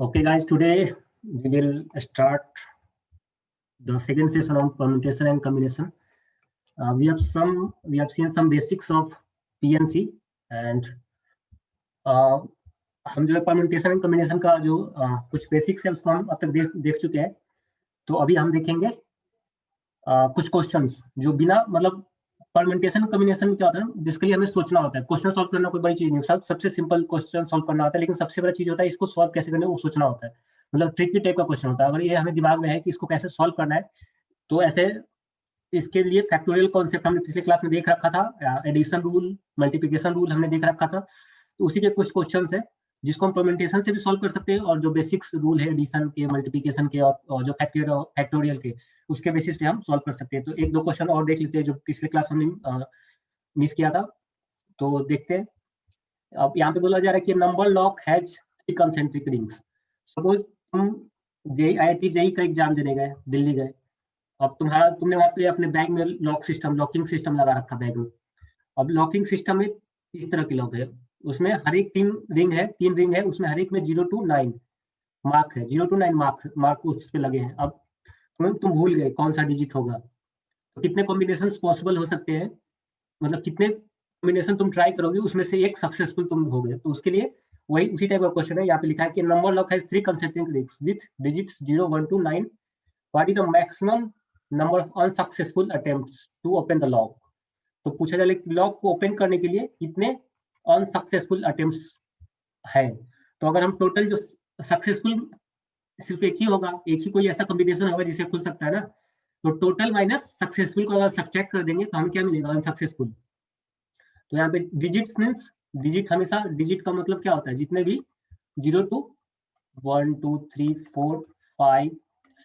Okay, guys, today we will start the second session on permutation and combination. We have seen some basics of PNC and हम जो है permutation and combination का जो कुछ basics है उसको हम अब तक देख चुके हैं। तो अभी हम देखेंगे कुछ क्वेश्चंस जो बिना मतलब परम्यूटेशन कॉम्बिनेशन में क्या होता है, जिसके लिए हमें सोचना होता है। क्वेश्चन सॉल्व करना कोई बड़ी चीज नहीं, सबसे सिंपल क्वेश्चन सॉल्व करना होता है, लेकिन सबसे बड़ा चीज होता है इसको सॉल्व कैसे करना है वो सोचना होता है। मतलब ट्रिकी टाइप का क्वेश्चन होता है। अगर ये हमें दिमाग में है कि इसको कैसे सॉल्व करना है, तो ऐसे इसके लिए फैक्टोरियल कॉन्सेप्ट हमने पिछले क्लास में देख रखा था, एडिशन रूल, मल्टीप्लिकेशन रूल हमने देख रखा था। तो उसी के कुछ क्वेश्चन है जिसको हम परम्यूटेशन से भी सॉल्व कर सकते हैं, और जो बेसिक्स रूल है एडिशन के, मल्टीप्लिकेशन के और जो फैक्टोरियल के, उसके बेसिस पे हम सॉल्व कर सकते हैं। तो एक दो क्वेश्चन और देख लेते हैं जो पिछले क्लास हमने मिस किया था। तो देखते हैं। अब यहाँ पे बोला जा रहा है कि number lock has 3 concentric rings. Suppose तुम IIT जेईई का एग्जाम देने गए, दिल्ली गए। अब तुमने वहां पे अपने बैग में लॉकिंग सिस्टम लगा रखा बैग में। अब लॉकिंग सिस्टम में इस तरह की लॉक है, उसमें हर एक 3 रिंग है, उसमें हर एक में 0 to 9 मार्क है, 0 to 9 मार्क उस पे लगे हैं। अब तुम भूल गए कौन सा डिजिट होगा, तो कितने कॉम्बिनेशन पॉसिबल हो सकते हैं, मतलब कितने कॉम्बिनेशन तुम ट्राई करोगे, उसमें से एक सक्सेसफुल तुम हो गए। तो उसके लिए वही उसी टाइप का क्वेश्चन है। यहाँ पे लिखा है कि number lock has 3 concentric rings with digits 0, 1 to 9। What is the maximum number of unsuccessful attempts to open the lock. तो पूछा जा रहा है कि लॉक को ओपन करने के लिए कितने अनसक्सेसफुल अटेम्प्ट्स है। तो अगर हम टोटल जो सक्सेसफुल सिर्फ एक ही होगा, एक ही कोई ऐसा कॉम्बिनेशन होगा जिसे खुल सकता है ना, तो टोटल माइनस सक्सेसफुल को अगर सब्ट्रैक्ट कर देंगे तो हमें क्या मिलेगा, अनसक्सेसफुल। तो यहाँ पे डिजिट्स मीन्स डिजिट, हमेशा डिजिट का मतलब क्या होता है, जितने भी 0 to 1 2 3 4 5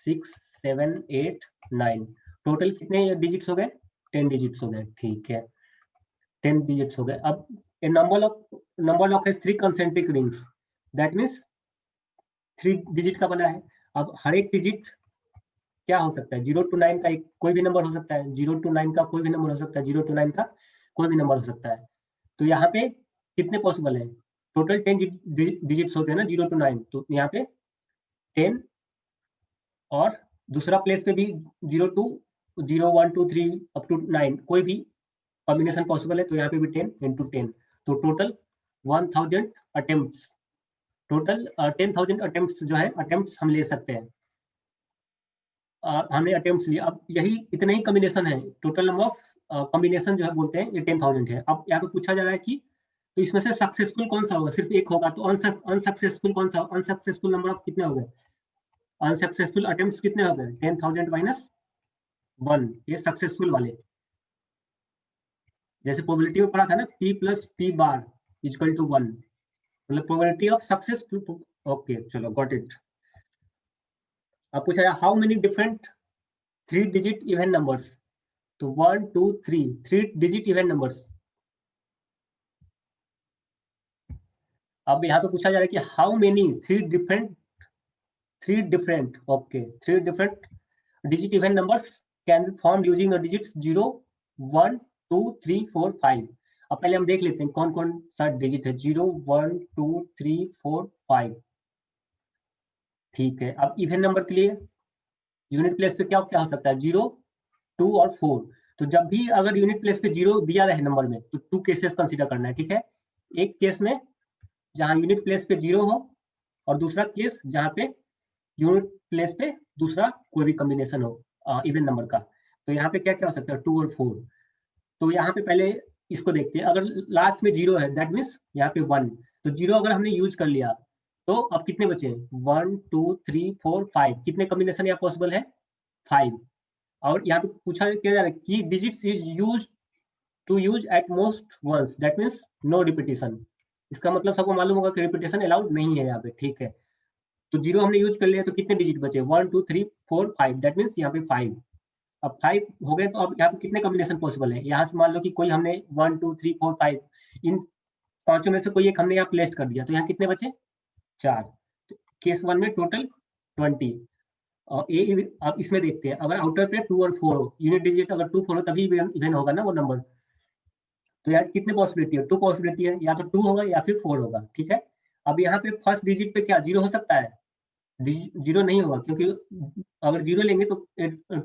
6 7 8 9, टोटल कितने डिजिट्स हो गए, 10 डिजिट्स हो गए। ठीक है, 10 डिजिट्स हो गए। अब number lock has 3 concentric rings, that means 3 digit का बना है। अब हर एक डिजिट क्या हो सकता है, 0 to 9 का कोई भी नंबर हो सकता है, 0 to 9 का कोई भी नंबर हो सकता है, 0 to 9 का कोई भी नंबर हो सकता है। तो यहाँ पे कितने पॉसिबल है, टोटल 10 डिजिट्स होते हैं ना 0 to 9, तो यहाँ पे 10, और दूसरा प्लेस पे भी 0 to 0 1 2 3 अप टू 9 कोई भी कॉम्बिनेशन पॉसिबल है, तो यहाँ पे भी 10 into 10, तो टोटल 1000 अटेम्प्ट्स, टोटल 10,000 अटेम्प्ट्स जो है, अटेम्प्ट्स हम ले सकते हैं। हमने अटेम्प्ट्स लिए। अब यही इतने ही कॉम्बिनेशन है, टोटल नंबर ऑफ कॉम्बिनेशन जो है बोलते हैं ये 10,000 है। अब यहाँ पे पूछा जा रहा है कि तो इसमें से सक्सेसफुल कौन सा होगा, सिर्फ एक होगा, तो अनसक्सेसफुल कौन सा, अनसक्सेसफुल नंबर ऑफ कितने हो गए, अनसक्सेसफुल अटेम्प्ट्स कितने हो गए, 10,000 माइनस 1, ये सक्सेसफुल वाले। जैसे प्रोबेबिलिटी में पढ़ा था ना, P + P bar equal to 1, मतलब प्रोबेबिलिटी ऑफ सक्सेसफुल। ओके, चलो गॉट इट। अब पूछा जाए how many different 3 digit even numbers, तो 1 2 3 डिजिट इवन नंबर्स। अब यहाँ पे पूछा जा रहा है कि how many 3 different digit even numbers can be formed using the digits 0 1 2 3 4 5। अब पहले हम देख लेते हैं कौन कौन सा डिजिट है, 0 1 2 3 4 5। ठीक है, अब इवन नंबर के लिए यूनिट प्लेस पे क्या क्या हो सकता है, 0 2 और 4। तो जब भी अगर यूनिट प्लेस पे 0 दिया रहे नंबर में, तो 2 केसेस कंसीडर करना है। ठीक है, एक केस में जहां यूनिट प्लेस पे 0 हो, और दूसरा केस जहां पे यूनिट प्लेस पे दूसरा कोई भी कॉम्बिनेशन हो इवन नंबर का। तो यहाँ पे क्या क्या हो सकता है, 2 और 4। तो यहाँ पे पहले इसको देखते हैं। अगर लास्ट में 0 है दैट मीन्स यहाँ पे 1, तो 0 अगर हमने यूज कर लिया तो अब कितने बचे, 1 2 3 4 5, कितने कॉम्बिनेशन यहाँ पॉसिबल है, 5। और यहाँ पे पूछा क्या जा रहा है कि digits is use to use at most once, that means no repetition. इसका मतलब सबको मालूम होगा कि रिपीटेशन अलाउड नहीं है यहाँ पे। ठीक है, तो 0 हमने यूज कर लिया, तो कितने डिजिट बचे, 1 2 3 4 5, दैट मीन्स यहाँ पे 5। अब 5 हो गए, तो अब यहाँ पे कितने कॉम्बिनेशन पॉसिबल है, यहाँ से मान लो कि कोई हमने 1 2 3 4 5 इन पांचों में से कोई एक हमने यहाँ प्लेस कर दिया, तो यहाँ कितने बचे, 4। तो केस 1 में टोटल 20। और अब इसमें देखते हैं, अगर आउटर पे 2 और 4 हो, यूनिट डिजिट अगर 2 4 हो तभी इवन होगा ना वो नंबर। तो यार कितने पॉसिबिलिटी है, 2 पॉसिबिलिटी है, या तो 2 होगा या फिर 4 होगा। ठीक है, अब यहाँ पे फर्स्ट डिजिट पे क्या 0 हो सकता है, जीरो नहीं होगा, क्योंकि अगर जीरो लेंगे तो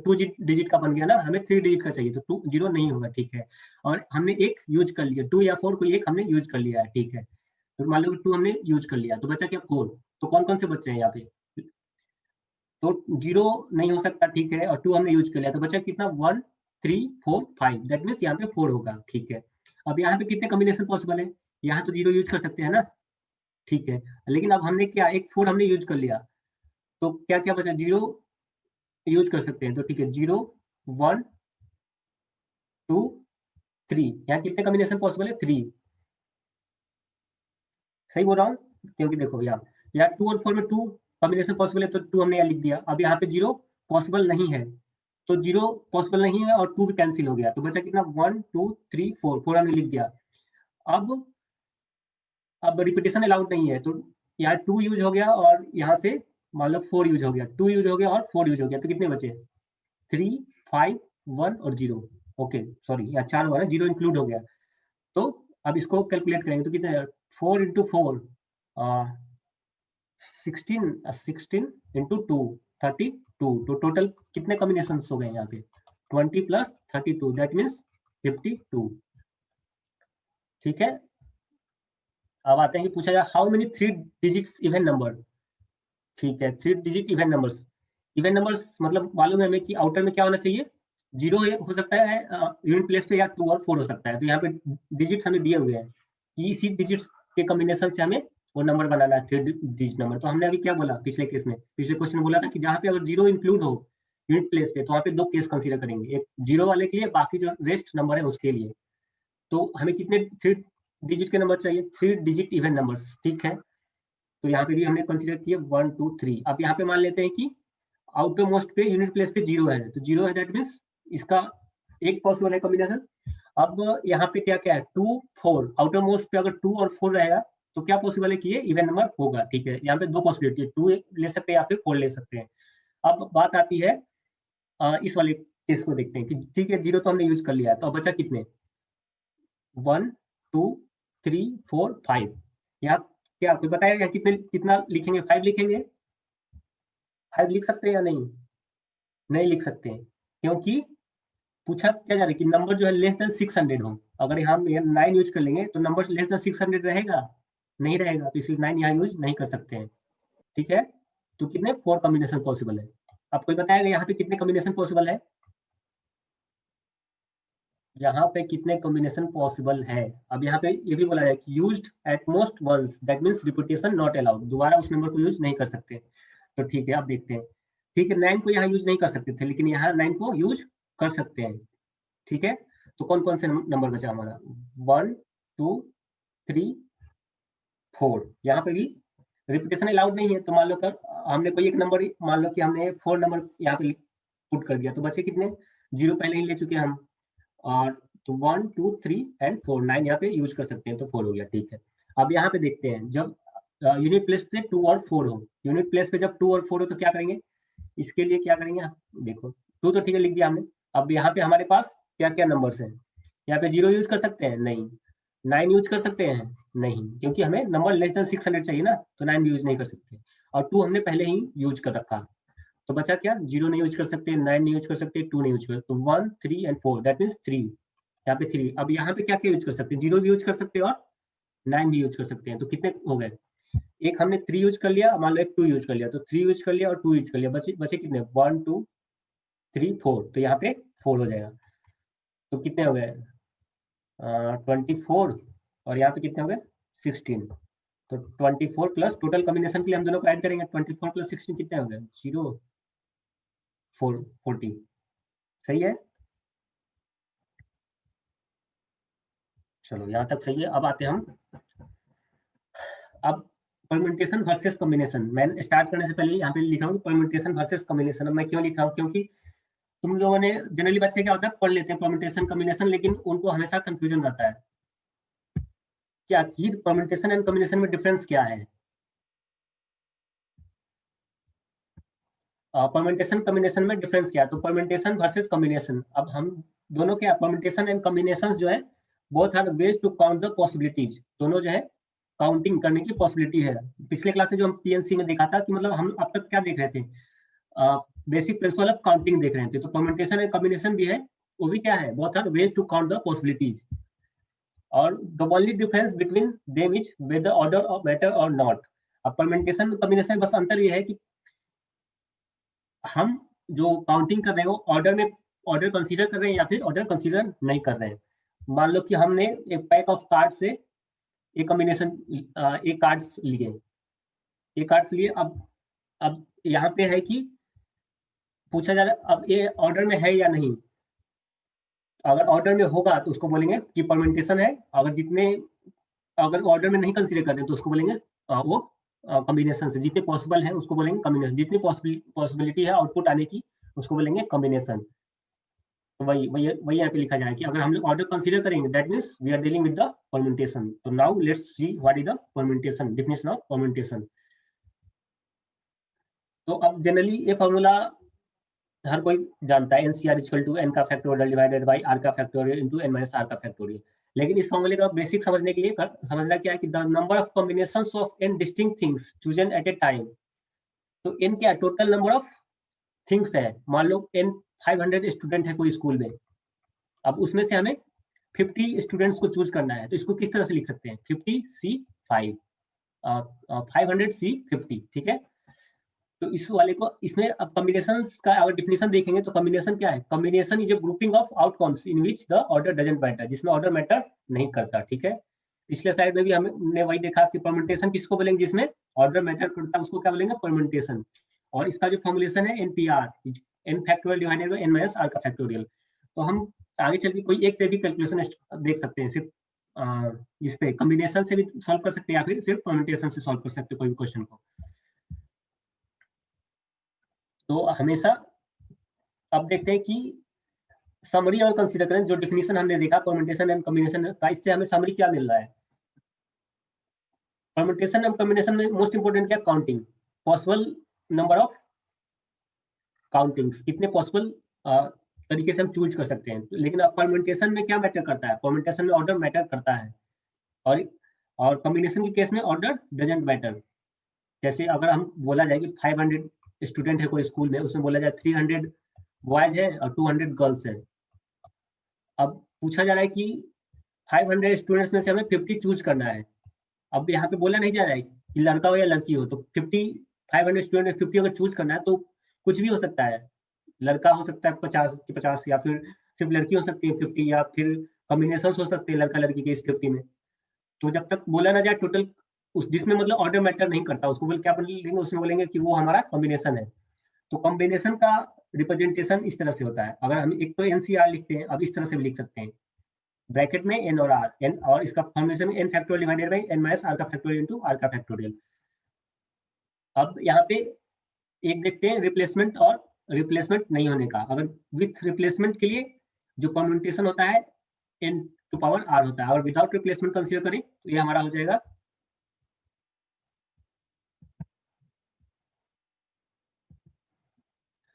2 डिजिट का बन गया ना, हमें 3 डिजिट का चाहिए, तो 2 जीरो नहीं होगा, ठीक है। और हमने एक यूज कर लिया, 2 या 4 कोई एक हमने यूज कर लिया है, ठीक है। तो मान लो 2 हमने यूज कर लिया, तो बचा क्या 4। तो कौन कौन से बच्चे हैं यहाँ पे, तो जीरो नहीं हो सकता, ठीक है, और 2 हमने यूज कर लिया, तो बचा कितना 1 3 4 5, दैट मीन्स यहाँ पे 4 होगा, ठीक है। अब यहाँ पे कितने कॉम्बिनेशन पॉसिबल है, यहाँ तो जीरो यूज कर सकते हैं ना, ठीक है। लेकिन अब हमने क्या, एक 4 हमने यूज कर लिया, तो क्या क्या बचा, जीरो यूज कर सकते हैं, तो ठीक है 0 1 2 3, यहाँ कितने कॉम्बिनेशन पॉसिबल है 3, सही बोल रहा हूँ, क्योंकि देखो यहाँ 2 और 4 में 2 कॉम्बिनेशन पॉसिबल है, तो 2 हमने यहाँ लिख दिया। अब यहाँ पे 0 पॉसिबल नहीं है, तो 0 पॉसिबल नहीं है और 2 भी कैंसिल हो गया, तो बचा कितना 1 2 3 4, 4 हमने लिख दिया। अब रिपीटेशन अलाउड नहीं है, तो यहाँ 2 यूज हो गया और यहाँ से मान लो 4 यूज हो गया, 2 यूज हो गया और 4 यूज हो गया, तो कितने बचे 3 5 1 और 0, ओके सॉरी यहाँ 4 हुआ ना, 0 इंक्लूड हो गया। तो अब इसको कैलकुलेट करेंगे, तो कितने 4 इंटू 4 16 इंटू 2 32, तो टोटल कितने कॉम्बिनेशन हो गए यहाँ पे 20 प्लस 32, दैट मीन्स 52, ठीक है। अब आते हैं कि पूछा जाए how many 3 digits even number, ठीक है 3 digit even numbers. Even numbers मतलब मालूम है हमें कि आउटर में क्या होना चाहिए, जीरो हो सकता है यूनिट प्लेस पे, या 2 और 4 हो सकता है। तो यहाँ पे डिजिट्स हमें दिए हुए हैं कि इसी डिजिट्स के कॉम्बिनेशन से हमें वो नंबर बनाना है, 3 डिजिट नंबर। तो हमने अभी क्या बोला पिछले केस में, पिछले क्वेश्चन में बोला था कि जहाँ पे अगर जीरो इंक्लूड हो यूनिट प्लेस पे, तो वहाँ पे 2 केस कंसीडर करेंगे, एक जीरो वाले के लिए, बाकी जो रेस्ट नंबर है उसके लिए। तो हमें कितने 3 डिजिट के नंबर चाहिए, 3 डिजिट इवन नंबर्स, ठीक है। तो यहाँ पे भी हमने कंसीडर किया 1 2 3। अब यहाँ पे मान लेते हैं कि आउटर मोस्ट पे यूनिट प्लेस पे जीरो है, तो जीरो है दैट मीन्स इसका एक पॉसिबल है कॉम्बिनेशन। अब यहाँ पे क्या क्या है 2 4, आउटर मोस्ट पे अगर 2 और 4 रहेगा तो क्या पॉसिबल है कि ये इवन नंबर होगा, ठीक है। यहाँ पे 2 पॉसिबिलिटी है, 2 ले सकते हैं या फिर 4 ले सकते हैं। अब बात आती है इस वाले केस को देखते हैं कि ठीक है जीरो तो हमने यूज कर लिया है, तो अब बचा कितने 1 2 3 4 5। यहाँ क्या कोई बताएगा कितने, कितना लिखेंगे, 5 लिखेंगे, 5 लिख सकते हैं या नहीं, नहीं लिख सकते हैं, क्योंकि पूछा क्या जा रहा है कि नंबर जो है लेस देन 600 हो। अगर हम 9 यूज कर लेंगे तो नंबर लेस देन 600 रहेगा, नहीं रहेगा, तो इसलिए 9 यहाँ यूज नहीं कर सकते हैं, ठीक है। तो कितने 4 कॉम्बिनेशन पॉसिबल है। अब कोई बताएगा यहाँ पे कितने कॉम्बिनेशन पॉसिबल है, यहाँ पे कितने कॉम्बिनेशन पॉसिबल है। अब यहाँ पे ये भी बोला है कि used at most once, that means repetition not allowed, दोबारा उस नंबर को यूज नहीं कर सकते। तो ठीक है अब देखते हैं, ठीक है 9 को यहाँ यूज नहीं कर सकते थे, लेकिन यहाँ 9 को यूज कर सकते हैं, ठीक है। तो कौन कौन से नंबर बचा हमारा 1 2 3 4, यहाँ पे भी रिपीटेशन अलाउड नहीं है, तो मान लो कर हमने कोई एक नंबर, मान लो कि हमने 4 नंबर यहाँ पे पुट कर दिया, तो बचे कितने, जीरो पहले ही ले चुके हैं हम, और तो 1 2 3 एंड 4, 9 यहाँ पे यूज कर सकते हैं, तो 4 हो गया, ठीक है। अब यहाँ पे देखते हैं जब यूनिट प्लेस पे 2 और 4 हो, यूनिट प्लेस पे जब 2 और 4 हो तो क्या करेंगे, इसके लिए क्या करेंगे, देखो 2 तो ठीक है लिख दिया हमने। अब यहाँ पे हमारे पास क्या क्या नंबर्स हैं, यहाँ पे 0 यूज कर सकते हैं नहीं, 9 यूज कर सकते हैं नहीं, क्योंकि हमें नंबर लेस देन 600 चाहिए ना, तो 9 यूज नहीं कर सकते, और 2 हमने पहले ही यूज कर रखा। तो बचा क्या, 0 नहीं यूज कर सकते, 9 नहीं यूज कर सकते, 2 नहीं यूज कर सकते, तो 1 3 एंड 4, दैट मीन्स 3, यहाँ पे 3। अब यहाँ पे क्या क्या यूज कर सकते हैं, 0 भी यूज कर सकते हैं और 9 भी यूज कर सकते हैं, तो कितने हो गए, एक हमने 3 यूज कर लिया, मान लो एक 2 यूज कर लिया, तो 3 यूज कर लिया और 2 यूज कर लिया, बचे बचे कितने 1 2 3 4, तो यहाँ पे 4 हो जाएगा। तो कितने हो गए 24, और यहाँ पे कितने हो गए 16। तो 24 प्लस टोटल कॉम्बिनेशन के लिए हम दोनों को ऐड करेंगे, 24 प्लस 16 कितने हो गए 0 4 40, सही है। चलो यहाँ तक सही है। अब आते हैं हम, अब परम्यूटेशन वर्सेस कॉम्बिनेशन, मैं स्टार्ट करने से पहले यहाँ पे लिखा हूँ परम्यूटेशन वर्सेस कॉम्बिनेशन। अब मैं क्यों लिखा हूँ, क्योंकि तुम लोगों ने जनरली बच्चे क्या होता है पढ़ लेते हैं परम्यूटेशन कॉम्बिनेशन, लेकिन उनको हमेशा कंफ्यूजन रहता है क्या कि परम्यूटेशन एंड कॉम्बिनेशन में डिफरेंस क्या है। परम्यूटेशन कॉम्बिनेशन में डिफरेंस क्या है, तो परम्यूटेशन वर्सेस कॉम्बिनेशन, अब हम दोनों के परम्यूटेशन एंड कॉम्बिनेशन जो है both are ways to count the possibilities, दोनों जो है काउंटिंग करने की पॉसिबिलिटी है। पिछले क्लास में जो हम पीएनसी में देखा था कि मतलब हम अब तक क्या देख रहे थे, बेसिक प्रिंसिपल ऑफ काउंटिंग देख रहे थे। तो परम्यूटेशन एंड कॉम्बिनेशन भी है, वो भी क्या है, both are ways to count the possibilities, और the only difference between them is whether order of matter और नॉट। अब परम्यूटेशन कॉम्बिनेशन बस अंतर ये है कि हम जो काउंटिंग कर रहे हो ऑर्डर कंसीडर कर रहे हैं या फिर ऑर्डर कंसीडर नहीं कर रहे हैं। मान लो कि हमने एक पैक ऑफ कार्ड से एक कॉम्बिनेशन, एक कार्ड्स लिए, एक कार्ड्स लिए। अब यहाँ पे है कि पूछा जा रहा है अब ये ऑर्डर में है या नहीं। अगर ऑर्डर में होगा तो उसको बोलेंगे कि परम्यूटेशन है, अगर ऑर्डर में नहीं कंसीडर करते तो उसको बोलेंगे वो कॉम्बिनेशन से। जितने पॉसिबल है उसको बोलेंगे कॉम्बिनेशन, जितनी पॉसिबिलिटी है आउटपुट आने की उसको बोलेंगे कॉम्बिनेशन। तो वही वही वही यहाँ पे लिखा जाए कि अगर हम लोग ऑर्डर कंसीडर करेंगे that means we are dealing with the permutation. तो now let's see what is the permutation, definition of permutation. तो अब जनरली ये फॉर्मूला हर कोई जानता है, एनसीआर इक्वल टू एन का फैक्टोरियल डिवाइडेड बाई आर का factorial into N minus are का फैक्टोरियल। लेकिन इस फॉर्मूले का बेसिक समझने के लिए समझना क्या है कि the number of combinations of N distinct things chosen at a time. तो एन क्या टोटल नंबर ऑफ थिंग्स है। मान लो एन 500 स्टूडेंट है कोई स्कूल में, अब उसमें से हमें 50 स्टूडेंट्स को चूज करना है। तो इसको किस तरह से लिख सकते हैं, 50C5 500C50, ठीक है। तो इस वाले को इसमें अब कॉम्बिनेशन का अगर डिफिनेशन देखेंगे तो कॉम्बिनेशन क्या है, combination is a grouping of outcomes in which the order doesn't matter, जिसमें ऑर्डर मैटर नहीं करता, ठीक है। पिछले साइड में भी हमने वही देखा कि परम्यूटेशन किसको बोलेंगे, जिसमें ऑर्डर मैटर करता है उसको क्या बोलेंगे, परम्यूटेशन। और इसका जो फॉर्मुलेशन है NPR, N factorial divided by N minus are का फैक्टोरियल। तो हम आगे चल के कोई एक पे भी कैलकुलेशन देख सकते हैं, सिर्फ इस पे कॉम्बिनेशन से भी सॉल्व कर सकते हैं या फिर सिर्फ परम्यूटेशन से सॉल्व कर सकते हैं कोई भी क्वेश्चन को। तो हमेशा अब देखते हैं कि समरी और कंसीडर करें। जो डिफिनेशन हमने देखा परम्यूटेशन एंड कॉम्बिनेशन का, इससे हमें समरी क्या मिल रहा है। परम्यूटेशन एंड कॉम्बिनेशन में मोस्ट इंपोर्टेंट क्या, counting, possible number of countings, कितने पॉसिबल तरीके से हम चूज कर सकते हैं। लेकिन अब परम्यूटेशन में क्या मैटर करता है, परम्यूटेशन में ऑर्डर मैटर करता है, और कॉम्बिनेशन के केस में ऑर्डर डजंट मैटर। जैसे अगर हम बोला जाए कि 500 स्टूडेंट है कोई स्कूल में, उसमें बोला जाए 300 बॉयज है और 200 गर्ल्स है। अब पूछा जा रहा है कि 500 स्टूडेंट्स में से हमें 50 चूज करना है। अब यहाँ पे बोला नहीं जा रहा है कि लड़का हो या लड़की हो, तो 500 स्टूडेंट में 50 अगर चूज करना है तो कुछ भी हो सकता है। लड़का हो सकता है 50 या फिर सिर्फ लड़की हो सकती है 50, या फिर कॉम्बिनेशन हो सकते हैं लड़का लड़की के इस 50 में। तो जब तक बोला ना जाए टोटल, उस जिसमें मतलब ऑर्डर मैटर नहीं करता उसको बोल क्या बोलेंगे, उसमें बोलेंगे कि वो हमारा कॉम्बिनेशन है। तो कॉम्बिनेशन का रिप्रेजेंटेशन इस तरह से होता है। अगर हम एक तो एनसीआर लिखते हैं, अब इस तरह से भी लिख सकते हैं, ब्रैकेट में एन और आर, एन और इसका formation N factorial divided by N minus are का फैक्टोरियल इनटू आर का फैक्टोरियल। अब यहाँ पे एक देखते हैं रिप्लेसमेंट और रिप्लेसमेंट नहीं होने का। अगर विथ रिप्लेसमेंट के लिए जो परम्यूटेशन होता है एन टू पावर आर होता है, और विदाउट रिप्लेसमेंट कंसीडर करें तो ये हमारा हो जाएगा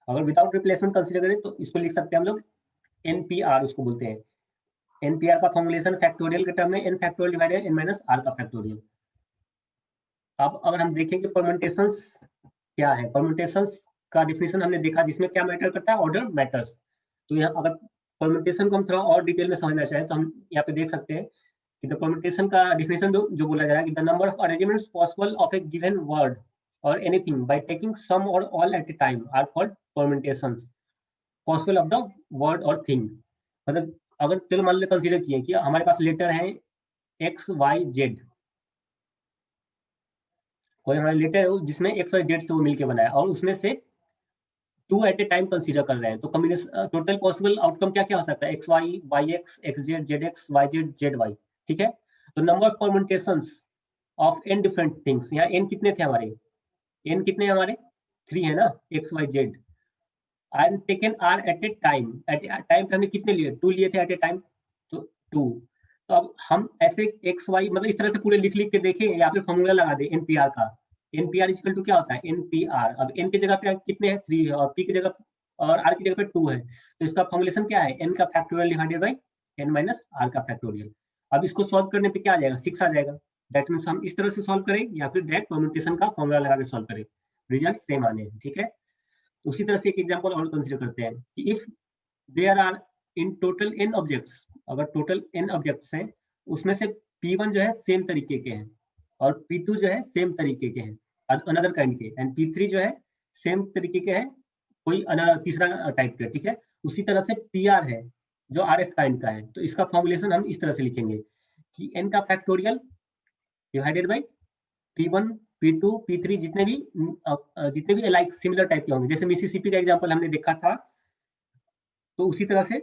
अगर विदाउट रिप्लेसमेंट कंसीडर करें तो इसको लिख सकते हैं हम लोग एनपीआर, उसको बोलते हैं। एनपीआर का फॉर्मुलेशन फैक्टोरियल के टर्म में N factorial divided N minus are का फैक्टोरियल। अब अगर हम देखें कि परम्यूटेशंस क्या है, परम्यूटेशंस का डिफिनेशन हमने देखा जिसमें क्या मैटर करता है, ऑर्डर मैटर्स। तो यहाँ अगर परम्यूटेशन को हम थोड़ा और डिटेल में समझना चाहें तो हम यहाँ पे देख सकते हैं कि द परम्यूटेशन का डिफिनेशन जो बोला जा रहा है कि the number of arrangements possible of a given word और एनीथिंग बाय टेकिंग सम और all at a time are called permutations possible of the word और थिंग। मतलब अगर चलो मान लो कंसीडर किए कि हमारे पास लेटर है एक्स वाई जेड, कोई हमारा लेटर है जिसमें एक्स वाई जेड से वो मिलके बनाया, और उसमें से 2 एट ए टाइम कंसीडर कर रहे हैं। तो कॉम्बिनेशन टोटल पॉसिबल आउटकम क्या क्या हो सकता है, x y, y x, x z, z x, Y z, z y, ठीक है। तो number of permutations of N different things, यहाँ एन कितने थे हमारे, एन कितने हमारे 3 है ना, x Y z. And taken are at a time, at time पे हमने कितने लिए, 2 लिए थे एट ए टाइम, तो 2। तो अब हम ऐसे एक्स वाई मतलब इस तरह से पूरे लिख लिख के देखें या फिर फॉर्मूला लगा दे एनपीआर का। एनपीआर इक्वल टू क्या होता है, एनपीआर। अब एन की जगह पे कितने हैं 3 है, और पी की जगह और आर की जगह पे 2 है, तो इसका फॉर्मुलेशन क्या है, एन का factorial divided by N minus are का फैक्टोरियल। अब इसको सॉल्व करने पे क्या आ जाएगा, 6 आ जाएगा। दैट मीन्स हम इस तरह से सॉल्व करें या फिर डायरेक्ट परम्यूटेशन का फॉर्मूला लगा के सॉल्व करें, रिजल्ट सेम आने हैं, ठीक है। उसी तरह से एक एग्जांपल और कंसीडर करते हैं कि if there are in total n objects, अगर टोटल n ऑब्जेक्ट्स हैं उसमें से P1 जो है सेम तरीके के हैं और P2 जो है सेम तरीके के हैं, अनदर काइंड के, एंड P3 जो है सेम तरीके के हैं, कोई अनदर तीसरा टाइप के, ठीक है। उसी तरह से PR है जो RS काइंड का है, तो इसका फॉर्मुलेशन हम इस तरह से लिखेंगे कि n का factorial divided by P1 P2 P3 जितने भी लाइक सिमिलर टाइप के होंगे, जैसे मिसिसिपी का एग्जांपल हमने देखा था, तो उसी तरह से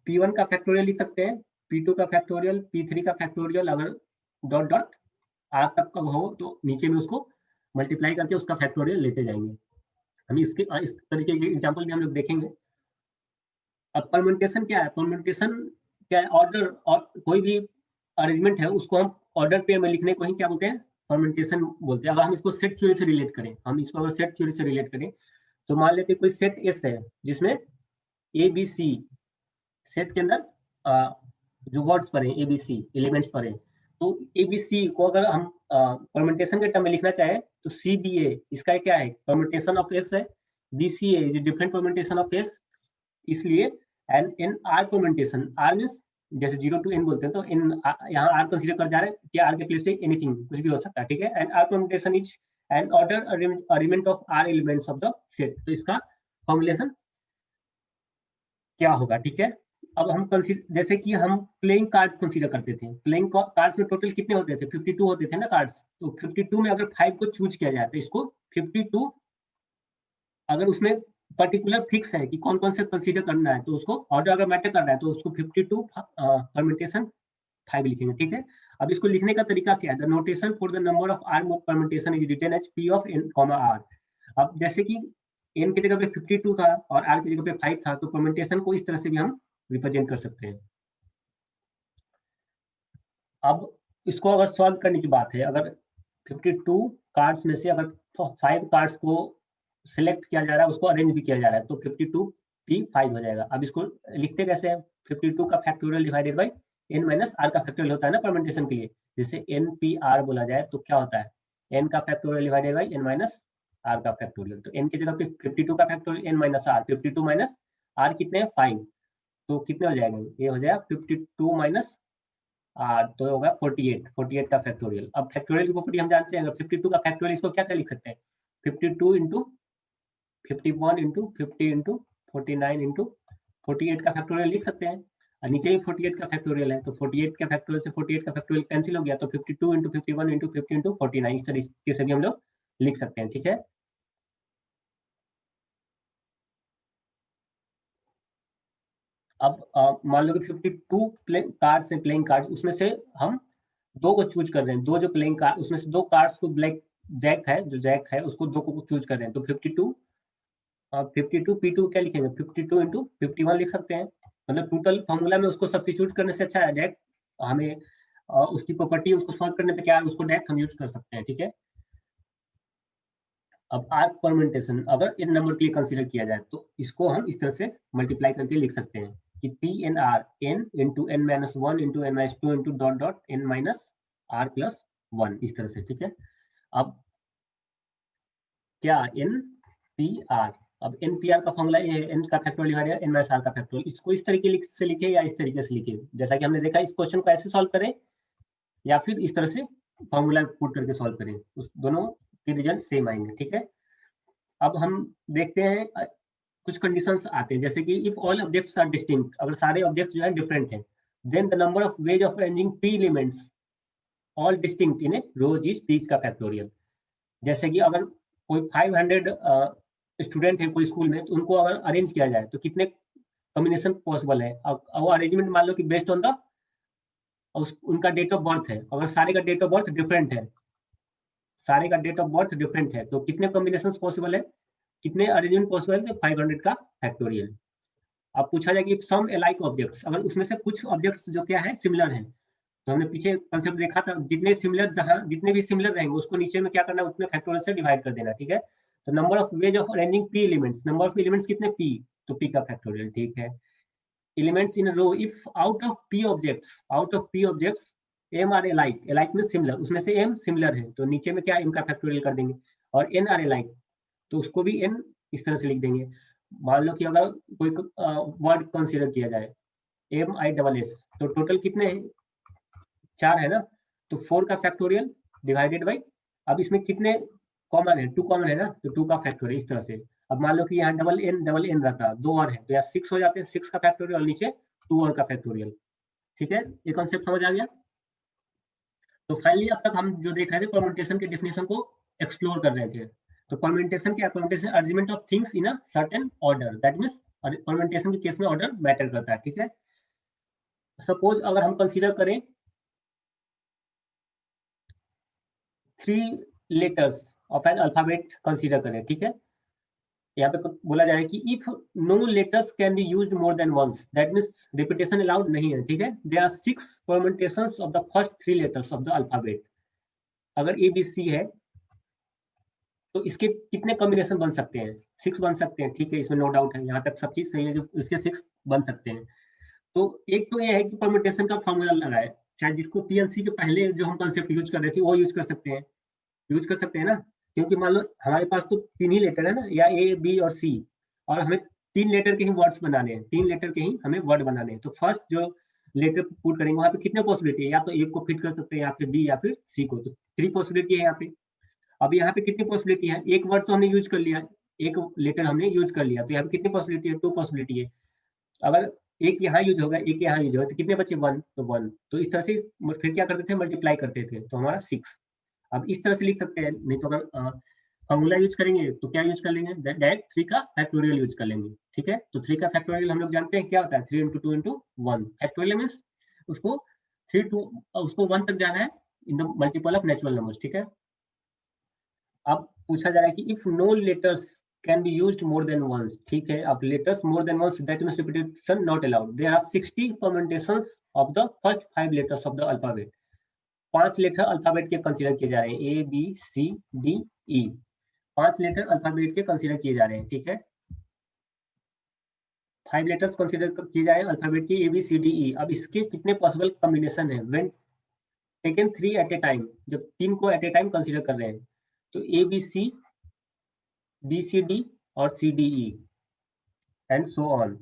P1 का फैक्टोरियल लिख सकते हैं, P2 का फैक्टोरियल, P3 का फैक्टोरियल, अगर डॉट डॉट आर तक का हो तो नीचे में उसको मल्टीप्लाई करके उसका फैक्टोरियल लेते जाएंगे। हम इसके इस तरीके के एग्जांपल भी हम लोग देखेंगे। अब परम्यूटेशन क्या है? परम्यूटेशन क्या है? ऑर्डर, और कोई भी अरेंजमेंट है उसको हम ऑर्डर पेयर में लिखने को ही क्या बोलते हैं? परम्यूटेशन बोलते हैं। अगर हम इसको सेट थ्योरी से रिलेट करें, अगर सेट थ्योरी से रिलेट करें, तो मान लेते हैं कोई सेट एस है जिसमें ए बी सी, सेट के अंदर जो वर्ड्स पढ़े ए बी सी एलिमेंट्स पढ़े, तो ए बी सी को अगर हम परम्यूटेशन के टर्म में लिखना चाहे तो सी बी ए इसका क्या है? परम्यूटेशन ऑफ एस है। B C A is different permutation of S, इसलिए and N R permutation, R means जैसे 0 to n बोलते हैं, तो इन यहाँ आर कंसीडर कर जा रहे हैं कि आर के प्लेस पे एनीथिंग कुछ भी हो सकता है, ठीक है। And r permutation is an order arrangement of r elements of the set, तो इसका फॉर्मुलेशन क्या होगा, ठीक है। अब हम कंसीडर, जैसे कि हम प्लेइंग कार्ड्स कंसीडर करते थे, प्लेइंग कार्ड्स में टोटल कितने होते थे? 52 होते थे ना कार्ड्स, तो 52 में अगर 5 को चूज किया जाए तो इसको 52, अगर उसमें पर्टिकुलर फिक्स है कि कौन कौन से कंसीडर करना है, तो उसको ऑर्डर अगर मैटर कर रहा है तो उसको 52 परम्यूटेशन 5 लिखेंगे, ठीक है। अब इसको लिखने का तरीका क्या है? The notation for the number of r permutation is written as P of n, R। अब जैसे कि n की जगह पे 52 था और r की जगह पे 5 था, तो परम्यूटेशन को इस तरह से भी हम रिप्रेजेंट कर सकते हैं। अब इसको अगर सॉल्व करने की बात है, अगर 52 कार्ड्स में से अगर 5 कार्ड्स को सिलेक्ट किया जा रहा है, उसको अरेंज भी किया जा रहा है, तो 52 P5 हो जाएगा। अब इसको लिखते कैसे हैं? 52 का factorial divided by n minus are का फैक्टोरियल होता है ना परम्यूटेशन के लिए, जैसे NPR बोला जाए तो क्या होता है? n का factorial divided by n minus are का फैक्टोरियल, तो n की जगह पे 52 का factorial n minus r, 52 minus r कितने हैं? 5, तो कितने हो जाएंगे? ये हो जाएगा 52 माइनस आर, तो होगा 48, 48 का फैक्टोरियल। अब फैक्टोरियल की प्रॉपर्टी हम जानते हैं, अगर 52 का फैक्टोरियल इसको क्या क्या लिख सकते हैं? 52 इंटू 51 इंटू 50 इंटू 49 इंटू 48 का फैक्टोरियल लिख सकते हैं, और नीचे भी 48 का फैक्टोरियल है, तो 48 का फैक्टोरियल से 48 का फैक्टोरियल कैंसिल हो गया, तो 52 इंटू 51 इंटू 50 इंटू 49 इस तरीके से भी हम लोग लिख सकते हैं, ठीक है। अब मान लो कि 52 कार्ड्स हैं, प्लेइंग कार्ड्स, उसमें से हम दो को चूज कर रहे हैं, दो जो प्लेइंग कार्ड, उसमें से दो कार्ड्स को ब्लैक जैक है, जो जैक है उसको दो को चूज कर रहे हैं, तो 52 P2 क्या लिखेंगे? 52 इंटू 51 लिख सकते हैं। मतलब टोटल फॉर्मूला में उसको सब्स्टिट्यूट करने से अच्छा है डायरेक्ट हमें उसकी प्रॉपर्टी उसको सॉल्व करने पे क्या है, उसको डायरेक्ट हम यूज कर सकते हैं, ठीक है। अब आर परम्यूटेशन अगर इन नंबर के लिए कंसीडर किया जाए तो इसको हम इस तरह से मल्टीप्लाई करके लिख सकते हैं कि P n r n into n minus one into n minus two into dot dot n minus r plus one, इस तरह से, ठीक है। अब क्या एन पी आर, अब एन पी आर का फॉर्मूला ये है, एन का factorial divided N minus are का फैक्टोरियल, इसको इस तरीके से लिखे या इस तरीके से लिखे, जैसा कि हमने देखा इस क्वेश्चन को ऐसे सॉल्व करें या फिर इस तरह से फॉर्मूला पुट करके सॉल्व करें, उस दोनों के रिजल्ट सेम आएंगे, ठीक है। अब हम देखते हैं कुछ कंडीशंस आते हैं, जैसे कि if all objects are distinct, अगर सारे ऑब्जेक्ट्स जो है डिफरेंट हैं, then the number of ways of arranging p elements all distinct in a row is p का फैक्टोरियल। जैसे कि अगर कोई 500 स्टूडेंट है कोई स्कूल में, तो उनको अगर अरेंज किया जाए तो कितने कॉम्बिनेशन पॉसिबल है, वो अरेंजमेंट मान लो कि बेस्ड ऑन द उनका डेट ऑफ बर्थ है, अगर सारे का डेट ऑफ बर्थ डिफरेंट है, सारे का डेट ऑफ बर्थ डिफरेंट है, तो कितने कॉम्बिनेशन पॉसिबल है, कितने अरेंजमेंट पॉसिबल है? 500 का फैक्टोरियल। अब पूछा जाए कि सम अलाइक ऑब्जेक्ट्स, अगर उसमें से कुछ ऑब्जेक्ट्स जो क्या है सिमिलर है, तो हमने पीछे कंसेप्ट देखा था, जितने सिमिलर, जहां जितने भी सिमिलर रहेंगे उसको नीचे में क्या करना है, उतने फैक्टोरियल से डिवाइड कर देना, ठीक है। तो number of ways of arranging p elements, number of elements कितने? पी, तो पी का फैक्टोरियल, ठीक है। Elements in row, if out of p objects m are alike, alike में सिमिलर, उसमें से एम सिमिलर है तो नीचे में क्या एम का फैक्टोरियल कर देंगे, और एन आर एलाइक तो उसको भी एन इस तरह से लिख देंगे। मान लो कि अगर कोई वर्ड कंसीडर किया जाए एम आई डबल एस, तो टोटल कितने हैं, 4 है ना, तो 4 का फैक्टोरियल डिवाइडेड बाई, अब इसमें कितने कॉमन है, 2 कॉमन है ना, तो 2 का फैक्टोरियल इस तरह से। अब मान लो कि यहाँ डबल एन रहता, 2 और है तो यहाँ 6 हो जाते हैं, 6 का फैक्टोरियल और नीचे 2 और का फैक्टोरियल। ठीक है, ये कॉन्सेप्ट समझ आ गया। तो फाइनली अब तक हम जो देख रहे थे परम्यूटेशन के डेफिनेशन को एक्सप्लोर कर रहे थे। तो परम्यूटेशन क्या, permutation arrangement of things in a certain order, that means permutation के केस में ऑर्डर मैटर करता है। ठीक है, सपोज अगर हम कंसीडर करें 3 letters of an alphabet consider करें, ठीक है, यहाँ पे बोला जा रहा है कि if no letters can be used more than once, that means repetition allowed नहीं है। ठीक है, there are 6 permutations of the first 3 letters of the alphabet. अगर ए बी सी है तो इसके कितने कॉम्बिनेशन बन सकते हैं, 6 बन सकते हैं। ठीक है, इसमें नो डाउट है, यहाँ तक सब चीज सही है, जो इसके 6 बन सकते हैं। तो एक तो ये है कि परम्यूटेशन का फॉर्मूला लगाए, चाहे जिसको पीएनसी के पहले जो हम कंसेप्ट यूज कर रहे थे वो यूज कर सकते हैं, यूज कर सकते हैं ना, क्योंकि मान लो हमारे पास तो 3 ही लेटर है ना, या ए बी और सी, और हमें 3 लेटर के ही वर्ड्स बनाने हैं, 3 लेटर के ही हमें वर्ड बनाने हैं। तो फर्स्ट जो लेटर पुट करेंगे वहां पे कितने पॉसिबिलिटी है, या तो ए को फिट कर सकते हैं, या फिर बी, या फिर सी को, तो 3 पॉसिबिलिटी है यहाँ पे। अब यहाँ पे कितनी पॉसिबिलिटी है, एक वर्ड तो हमने यूज कर लिया, एक लेटर हमने यूज कर लिया, तो यहाँ पे कितनी पॉसिबिलिटी है, 2 पॉसिबिलिटी है। अगर एक यहाँ यूज होगा, एक यहाँ यूज होगा, तो कितने बचे, 1, तो 1। तो इस तरह से फिर क्या करते थे, मल्टीप्लाई करते थे, तो हमारा 6। अब इस तरह से लिख सकते हैं, नहीं तो अगर फॉर्मूला यूज करेंगे तो क्या यूज कर लेंगे, डायरेक्ट 3 का फैक्टोरियल यूज कर लेंगे। ठीक है, तो 3 का फैक्टोरियल हम लोग जानते हैं क्या होता है, 3 इंटू 2 इंटू 1। फैक्टोरियल मीन्स उसको 3 टू उसको 1 तक जाना है in the multiple of natural numbers. ठीक है, अब पूछा जा रहा है कि if no letters can be used more than once. ठीक है, अब letters more than once, that means repetition not allowed. There are 60 permutations of the first 5 letters of the alphabet. 5 letter alphabet के कंसीडर किए जा रहे हैं, A B C D E, 5 letter alphabet के consider किए जा रहे हैं। ठीक है, 5 लेटर्स कंसीडर किए जा रहे हैं अल्फाबेट के, ए बी सी डी ई। अब इसके कितने पॉसिबल कॉम्बिनेशन है, when taken 3 at a time, जब 3 को एट ए टाइम कंसीडर कर रहे हैं, तो A B C, B C D और C D E and so on.